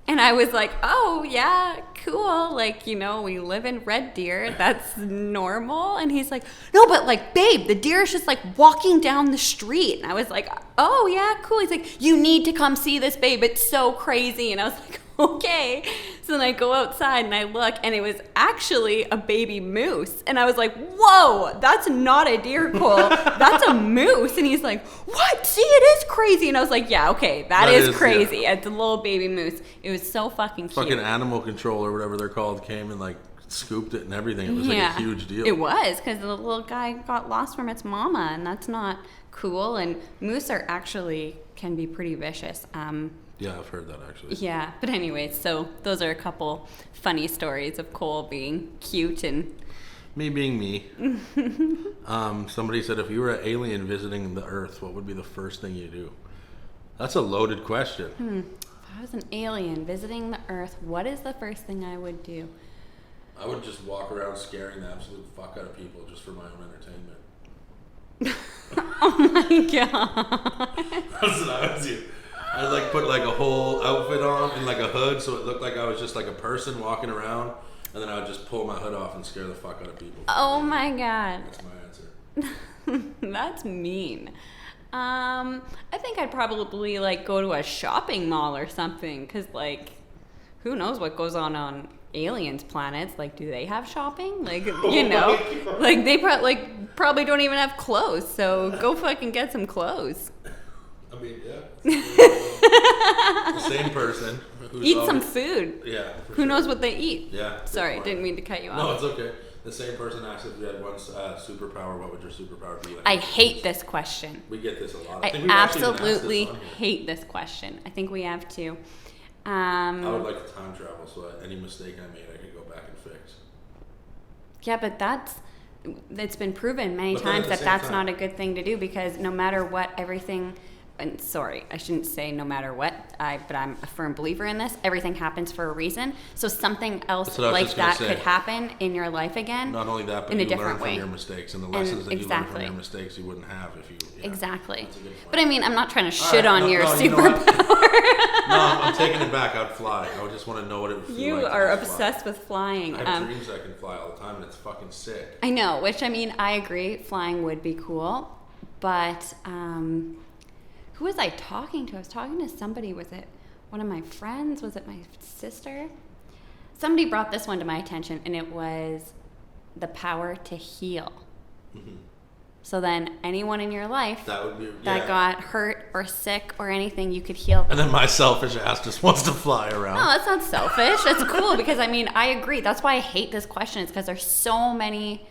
And I was like, oh, yeah, cool. Like, you know, we live in Red Deer. That's normal. And he's like, no, but, like, babe, the deer is just, like, walking down the street. And I was like, oh, yeah, cool. He's like, you need to come see this, babe. It's so crazy. And I was like, okay. So then I go outside and I look, and it was actually a baby moose. And I was like, whoa, that's not a deer, Cole. That's a moose. And he's like, what? See, it is crazy. And I was like, yeah, okay, that is crazy. Yeah. It's a little baby moose. It was so fucking cute. Fucking animal control or whatever they're called came and, like, scooped it and everything. It was like a huge deal. It was, because the little guy got lost from its mama, and that's not cool. And moose are actually can be pretty vicious. Yeah, I've heard that actually. Yeah, but anyways, so those are a couple funny stories of Cole being cute and me being me. Somebody said, if you were an alien visiting the Earth, what would be the first thing you do? That's a loaded question. If I was an alien visiting the Earth, what is the first thing I would do? I would just walk around scaring the absolute fuck out of people just for my own entertainment. Oh my god. That's what I would do. I'd like put like a whole outfit on and like a hood so it looked like I was just like a person walking around, and then I would just pull my hood off and scare the fuck out of people. Oh my god. That's my answer. That's mean. I think I'd probably like go to a shopping mall or something, because like who knows what goes on aliens planets. Like, do they have shopping? Like, you know, like they probably don't even have clothes, so go fucking get some clothes. I mean, yeah. The same person. Eat some food. Yeah. Who knows what they eat? Yeah. Sorry, didn't mean to cut you off. No, it's okay. The same person asked if you had one superpower, what would your superpower be? Like, I hate this question. We get this a lot. I absolutely hate this question. I think we have to. I would like to time travel, so any mistake I made, I could go back and fix. Yeah, but it's been proven many times that that's not a good thing to do, because no matter what, everything, and sorry, I shouldn't say no matter what, but I'm a firm believer in this, everything happens for a reason. So something else like that could happen in your life again. Not only that, but in a you different learn way. from your mistakes, and the lessons that you learn from your mistakes you wouldn't have if you... Yeah, exactly. But I mean, I'm not trying to shit on your superpower. No, I'm taking it back. I'd fly. I would just want to know what it would feel like. You are obsessed with flying. I have dreams I can fly all the time, and it's fucking sick. I know, which I mean, I agree, flying would be cool, but who was I talking to? I was talking to somebody. Was it one of my friends? Was it my sister? Somebody brought this one to my attention, and it was the power to heal. Mm-hmm. So then anyone in your life that got hurt or sick or anything, you could heal them. And then my selfish ass just wants to fly around. No, that's not selfish. That's cool, because I mean, I agree. That's why I hate this question. It's because there's so many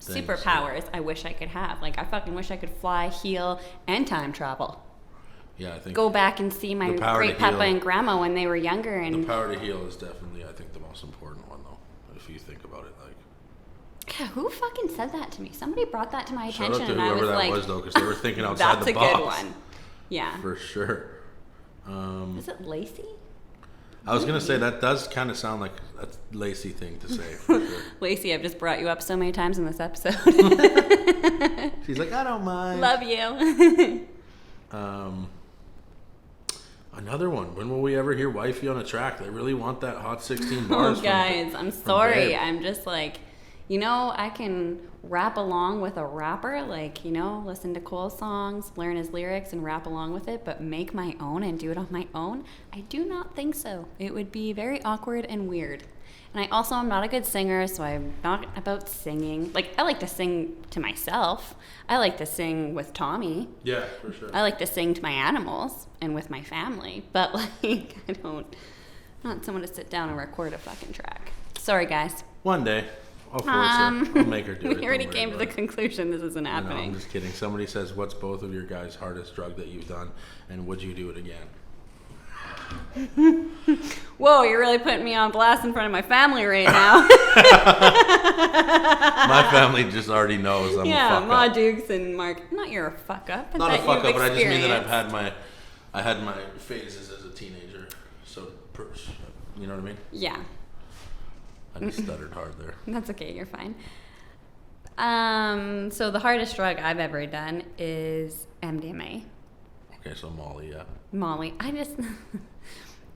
superpowers I wish I could have. Like, I fucking wish I could fly, heal, and time travel. Yeah, I think... Go back and see my great papa and grandma when they were younger. And the power to heal is definitely, I think, the most important one, though, if you think about it. Like, yeah, who fucking said that to me? Somebody brought that to my attention, and I was like... Shout out to whoever that was, though, because they were thinking outside the box. That's a good one. Yeah. For sure. Is it Lacey? I was going to say, that does kind of sound like a Lacey thing to say. For sure. Lacey, I've just brought you up so many times in this episode. She's like, I don't mind. Love you. Another one. When will we ever hear Wifey on a track? They really want that Hot 16 bars. Oh, guys, I'm sorry. I'm just like, you know, I can rap along with a rapper, like, you know, listen to Cole's songs, learn his lyrics, and rap along with it, but make my own and do it on my own? I do not think so. It would be very awkward and weird. And I also am not a good singer, so I'm not about singing. Like, I like to sing to myself. I like to sing with Tommy. Yeah, for sure. I like to sing to my animals and with my family, but like, I'm not someone to sit down and record a fucking track. Sorry, guys. One day. I'll force her. I'll make her do it. We already came to the conclusion this isn't happening. No, I'm just kidding. Somebody says, what's both of your guys' hardest drug that you've done, and would you do it again? Whoa, you're really putting me on blast in front of my family right now. My family just already knows I'm a fuck up. Ma Dukes and Mark. Not you're a fuck up. Not a fuck up, but I just mean that I had my phases as a teenager. So, you know what I mean? Yeah. I just stuttered hard there. That's okay, you're fine. So the hardest drug I've ever done is MDMA. Okay, so Molly, yeah. Molly.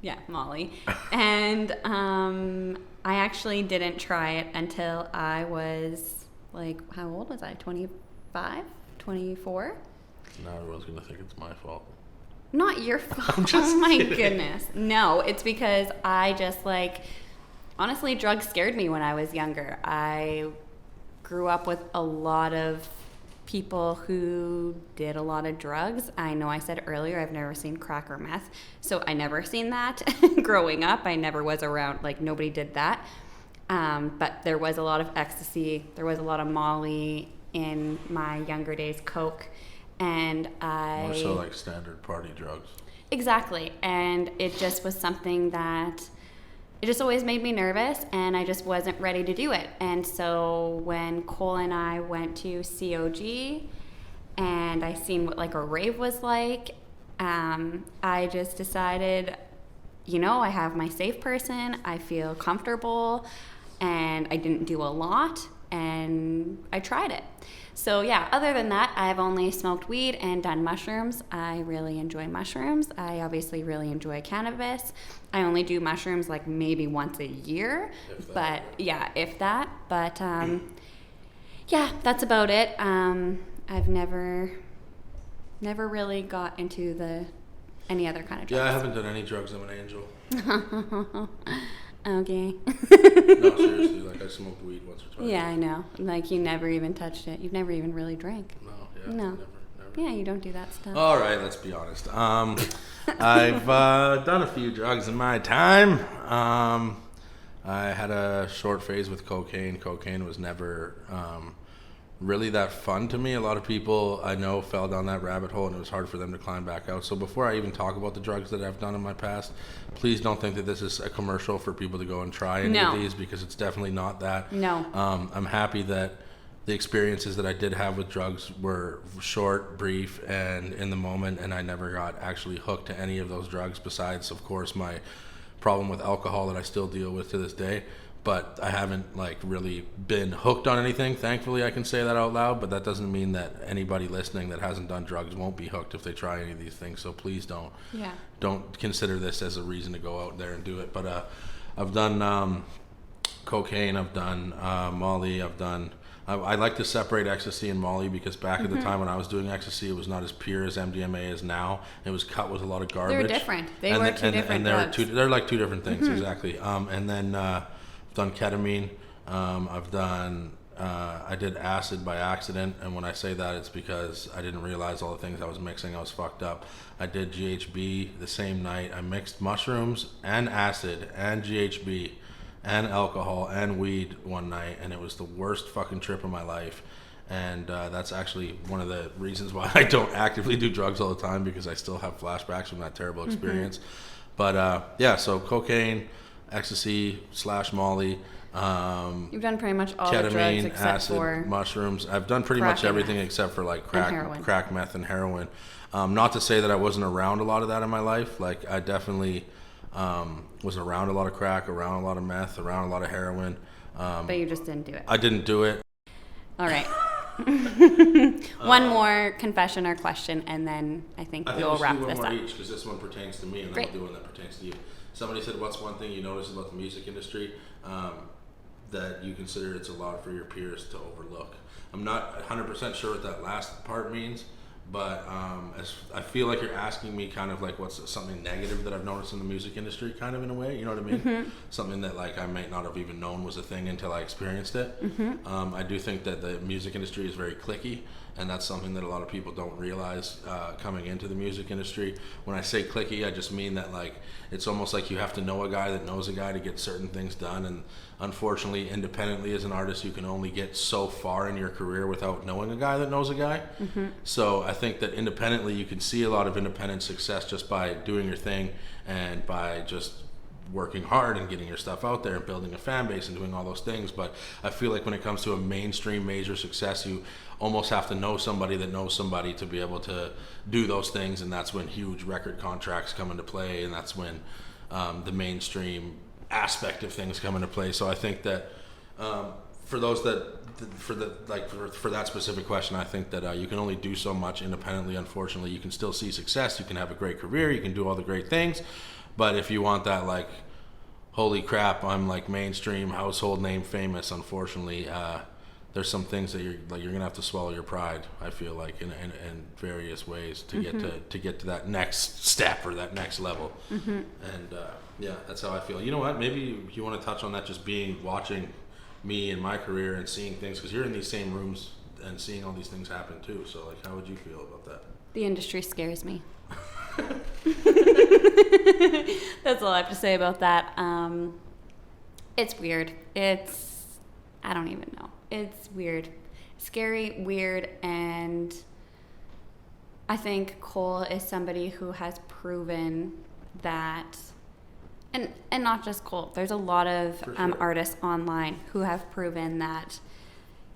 Yeah, Molly. And I actually didn't try it until I was, like, how old was I? 25? 24? Now everyone's going to think it's my fault. Not your fault. Oh my goodness. No, it's because I just, like, honestly, drugs scared me when I was younger. I grew up with a lot of people who did a lot of drugs. I know I said earlier I've never seen crack or meth, so I never seen that growing up. I never was around, like, nobody did that. But there was a lot of ecstasy. There was a lot of Molly in my younger days, Coke. And More so like standard party drugs. Exactly. And it just was something that it just always made me nervous, and I just wasn't ready to do it. And so when Cole and I went to COG and I seen what like a rave was like, I just decided, I have my safe person, I feel comfortable, and I didn't do a lot, and I tried it. So yeah, other than that, I've only smoked weed and done mushrooms. I really enjoy mushrooms. I obviously really enjoy cannabis. I only do mushrooms like maybe once a year, but yeah, if that. But yeah, that's about it. I've never really got into any other kind of drugs. Yeah, I haven't done any drugs. I'm an angel. Okay. No, seriously, like I smoked weed once or twice. Yeah, I know. Like you never even touched it. You've never even really drank. No, yeah, No. never. Yeah, you don't do that stuff. All right, let's be honest. I've done a few drugs in my time. I had a short phase with cocaine. Cocaine was never really that fun to me. A lot of people I know fell down that rabbit hole, and it was hard for them to climb back out. So before I even talk about the drugs that I've done in my past, please don't think that this is a commercial for people to go and try any of these, because it's definitely not that. No. I'm happy that the experiences that I did have with drugs were short, brief, and in the moment, and I never got actually hooked to any of those drugs besides, of course, my problem with alcohol that I still deal with to this day. But I haven't like really been hooked on anything. Thankfully, I can say that out loud, but that doesn't mean that anybody listening that hasn't done drugs won't be hooked if they try any of these things. So please don't consider this as a reason to go out there and do it. But I've done cocaine, I've done Molly, I like to separate ecstasy and Molly, because back at the time when I was doing ecstasy, it was not as pure as MDMA is now. It was cut with a lot of garbage. They're different. They were two different drugs. They're like two different things, exactly. And then I've done ketamine. I've done I did acid by accident, and when I say that, it's because I didn't realize all the things I was mixing. I was fucked up. I did GHB the same night. I mixed mushrooms and acid and GHB and alcohol and weed one night, and it was the worst fucking trip of my life. And that's actually one of the reasons why I don't actively do drugs all the time, because I still have flashbacks from that terrible experience. But yeah, so cocaine, ecstasy / Molly, You've done pretty much all ketamine, the drugs except acid, for mushrooms. I've done pretty much everything except for like crack, meth, and heroin. Not to say that I wasn't around a lot of that in my life. Like I definitely was around a lot of crack, around a lot of meth, around a lot of heroin. but you just didn't do it. I didn't do it. All right. One more confession or question, and then I think we'll wrap this up. Because this one pertains to me, and then I'll do one that pertains to you. Somebody said, "What's one thing you notice about the music industry that you consider it's a lot for your peers to overlook?" I'm not 100% sure what that last part means, but as I feel like you're asking me kind of like what's something negative that I've noticed in the music industry, kind of in a way, you know what I mean? Something that like I might not have even known was a thing until I experienced it. I do think that the music industry is very cliquey, and that's something that a lot of people don't realize coming into the music industry. When I say cliquey, I just mean that like it's almost like you have to know a guy that knows a guy to get certain things done, and unfortunately, independently as an artist, you can only get so far in your career without knowing a guy that knows a guy. So I think that independently, you can see a lot of independent success just by doing your thing and by just working hard and getting your stuff out there and building a fan base and doing all those things. But I feel like when it comes to a mainstream major success, you almost have to know somebody that knows somebody to be able to do those things, and that's when huge record contracts come into play, and that's when the mainstream aspect of things come into play. So I think that for those that for that specific question, I think that you can only do so much independently. Unfortunately, you can still see success, you can have a great career, you can do all the great things, but if you want that like holy crap, I'm like mainstream household name famous, unfortunately there's some things that you're gonna have to swallow your pride, I feel like, in various ways to get to that next step or that next level. And yeah, that's how I feel. You know what, maybe you want to touch on that, just watching me and my career and seeing things, because you're in these same rooms and seeing all these things happen too. So like, how would you feel about that? The industry scares me. That's all I have to say about that. It's weird. I don't even know. It's weird. Scary, weird, and I think Cole is somebody who has proven that, and not just Cole, there's a lot of sure. artists online who have proven that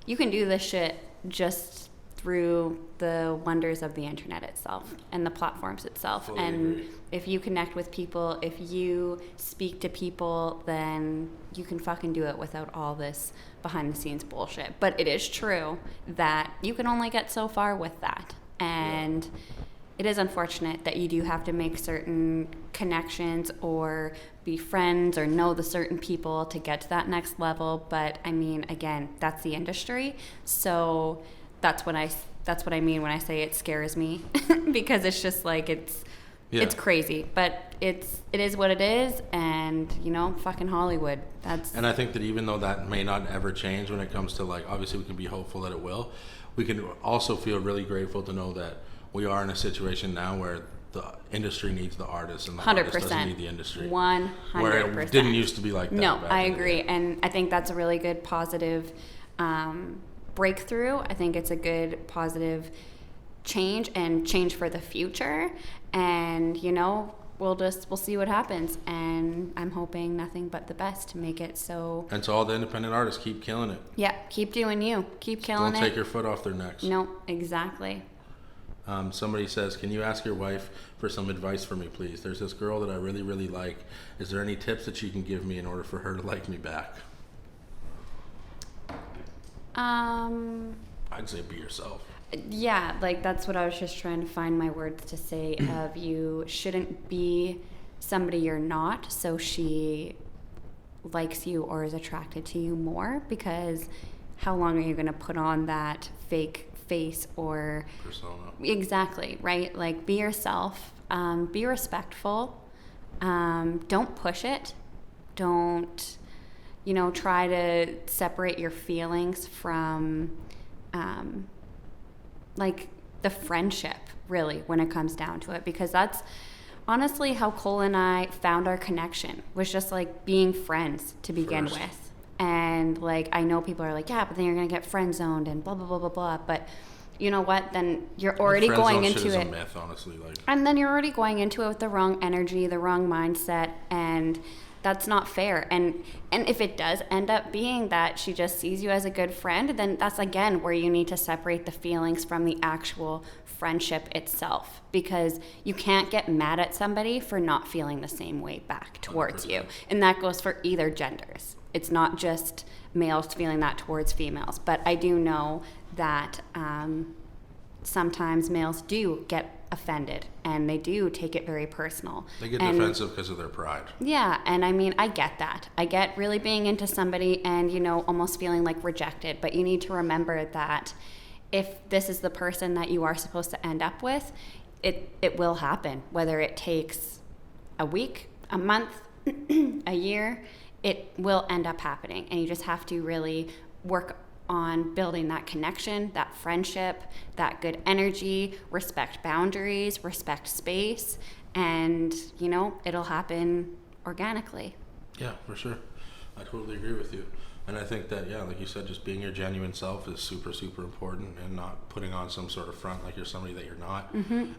you can do this shit just through the wonders of the internet itself and the platforms itself. Fully and agree. If you connect with people, if you speak to people, then you can fucking do it without all this behind the scenes bullshit. But it is true that you can only get so far with that. And it is unfortunate that you do have to make certain connections or be friends or know the certain people to get to that next level. But I mean, again, that's the industry. So that's what I mean when I say it scares me because it's just like it's crazy, but it is what it is, and fucking Hollywood. And I think that even though that may not ever change when it comes to, like, obviously we can be hopeful that it will, we can also feel really grateful to know that we are in a situation now where the industry needs the artist and the 100%. artist doesn't need the industry. 100%. Where it didn't used to be like that. No, I agree, and I think that's a really good positive breakthrough. I think it's a good positive change for the future, and we'll see what happens, and I'm hoping nothing but the best to make it so. And to all the independent artists, keep killing it. Yeah, keep doing you. Keep killing it. Don't take your foot off their necks. No, exactly. Somebody says, can you ask your wife for some advice for me, please? There's this girl that I really, really like. Is there any tips that she can give me in order for her to like me back? I'd say be yourself. Yeah, like that's what I was just trying to find my words to say of you shouldn't be somebody you're not, so she likes you or is attracted to you more, because how long are you going to put on that fake face or persona? Exactly, right? Like, be yourself, be respectful, don't push it, don't try to separate your feelings from like the friendship, really, when it comes down to it, because that's honestly how Cole and I found our connection, was just like being friends to begin with. And like, I know people are like, yeah, but then you're gonna get friend zoned and blah blah blah blah blah, but you know what, then you're already going into shit is it a myth, honestly, like, and then you're already going into it with the wrong energy, the wrong mindset, and that's not fair. And if it does end up being that she just sees you as a good friend, then that's again where you need to separate the feelings from the actual friendship itself, because you can't get mad at somebody for not feeling the same way back towards 100%. You. And that goes for either genders. It's not just males feeling that towards females. But I do know that sometimes males do get offended and they do take it very personal. They get defensive because of their pride. Yeah, and I mean, I get that. I get really being into somebody and, almost feeling like rejected. But you need to remember that if this is the person that you are supposed to end up with, it will happen. Whether it takes a week, a month, a year, it will end up happening. And you just have to really work on building that connection, that friendship, that good energy, respect boundaries, respect space, and, it'll happen organically. Yeah, for sure. I totally agree with you. And I think that, yeah, like you said, just being your genuine self is super, super important, and not putting on some sort of front like you're somebody that you're not. Mm-hmm.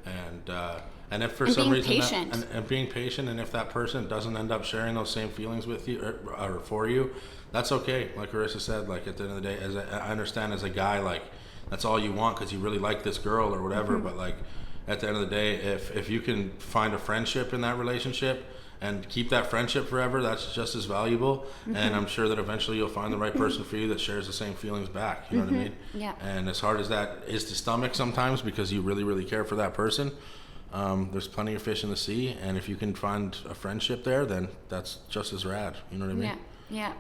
And if for some reason and being patient, and if that person doesn't end up sharing those same feelings with you or for you, that's okay. Like Carissa said, like, at the end of the day, I understand as a guy, like, that's all you want because you really like this girl or whatever. Mm-hmm. But like, at the end of the day, if you can find a friendship in that relationship and keep that friendship forever, that's just as valuable. Mm-hmm. And I'm sure that eventually you'll find the right person for you that shares the same feelings back. You know what I mean? Yeah. And as hard as that is to stomach sometimes, because you really, really care for that person, there's plenty of fish in the sea. And if you can find a friendship there, then that's just as rad. You know what I mean? Yeah.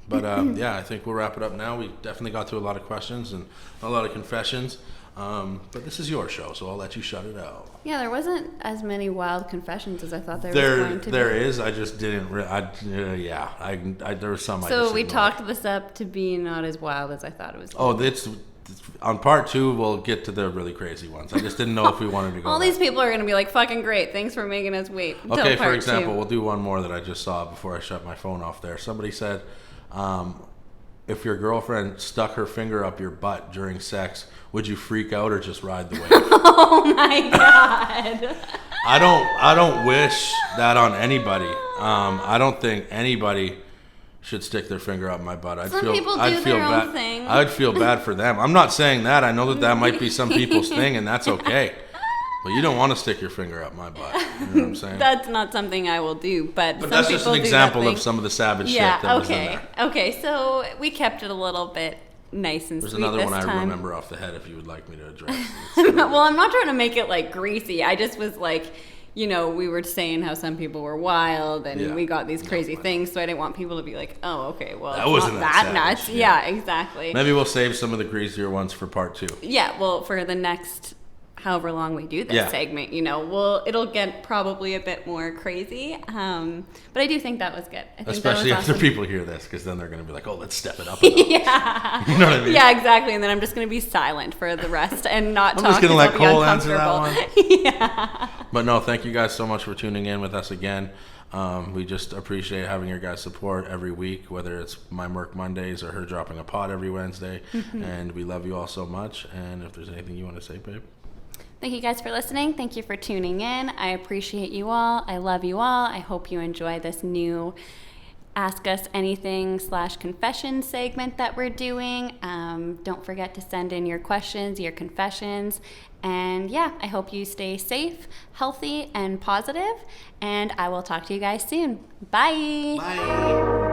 But yeah, I think we'll wrap it up now. We definitely got through a lot of questions and a lot of confessions. But this is your show, so I'll let you shut it out. Yeah, there wasn't as many wild confessions as I thought there was going to be. There is. I just didn't. there was some. So we talked this up to be not as wild as I thought it was. Oh, on part 2, we'll get to the really crazy ones. I just didn't know if we wanted to go. All these people are going to be like, fucking great. Thanks for making us wait until Okay, part for example, 2. we'll do one more that I just saw before I shut my phone off there. Somebody said, if your girlfriend stuck her finger up your butt during sex, would you freak out or just ride the wave? Oh my God. I don't wish that on anybody. I don't think anybody should stick their finger up my butt. Some people do I'd feel their bad. own thing. I'd feel bad for them. I'm not saying that. I know that might be some people's thing, and that's okay. But you don't want to stick your finger up my butt. You know what I'm saying? That's not something I will do, but some that's people just an do that example thing. of some of the savage shit Yeah, that was in okay. there. Okay, so we kept it a little bit nice and There's sweet another this one I time. remember off the head if you would like me to address. Well, I'm not trying to make it like greasy. I just was like, you know, we were saying how some people were wild and Yeah. we got these crazy things, so I didn't want people to be like, oh, okay, well, That it's wasn't not that that savage, nuts. yeah. Yeah, exactly. Maybe we'll save some of the greasier ones for part 2. Yeah, well, for the next however long we do this Yeah. segment, you know, it'll get probably a bit more crazy. But I do think that was good. I think Especially that was after awesome. people hear this, because then they're going to be like, oh, let's step it up a little. Yeah. You know what I mean? Yeah, exactly. And then I'm just going to be silent for the rest and not I'm talk. just gonna 'cause let I'll be Cole answer that uncomfortable. Yeah. But no, thank you guys so much for tuning in with us again. We just appreciate having your guys' support every week, whether it's my Merc Mondays or her dropping a pod every Wednesday. And we love you all so much. And if there's anything you want to say, babe. Thank you guys for listening. Thank you for tuning in. I appreciate you all. I love you all. I hope you enjoy this new Ask Us Anything / confession segment that we're doing. Don't forget to send in your questions, your confessions. And yeah, I hope you stay safe, healthy, and positive. And I will talk to you guys soon. Bye. Bye.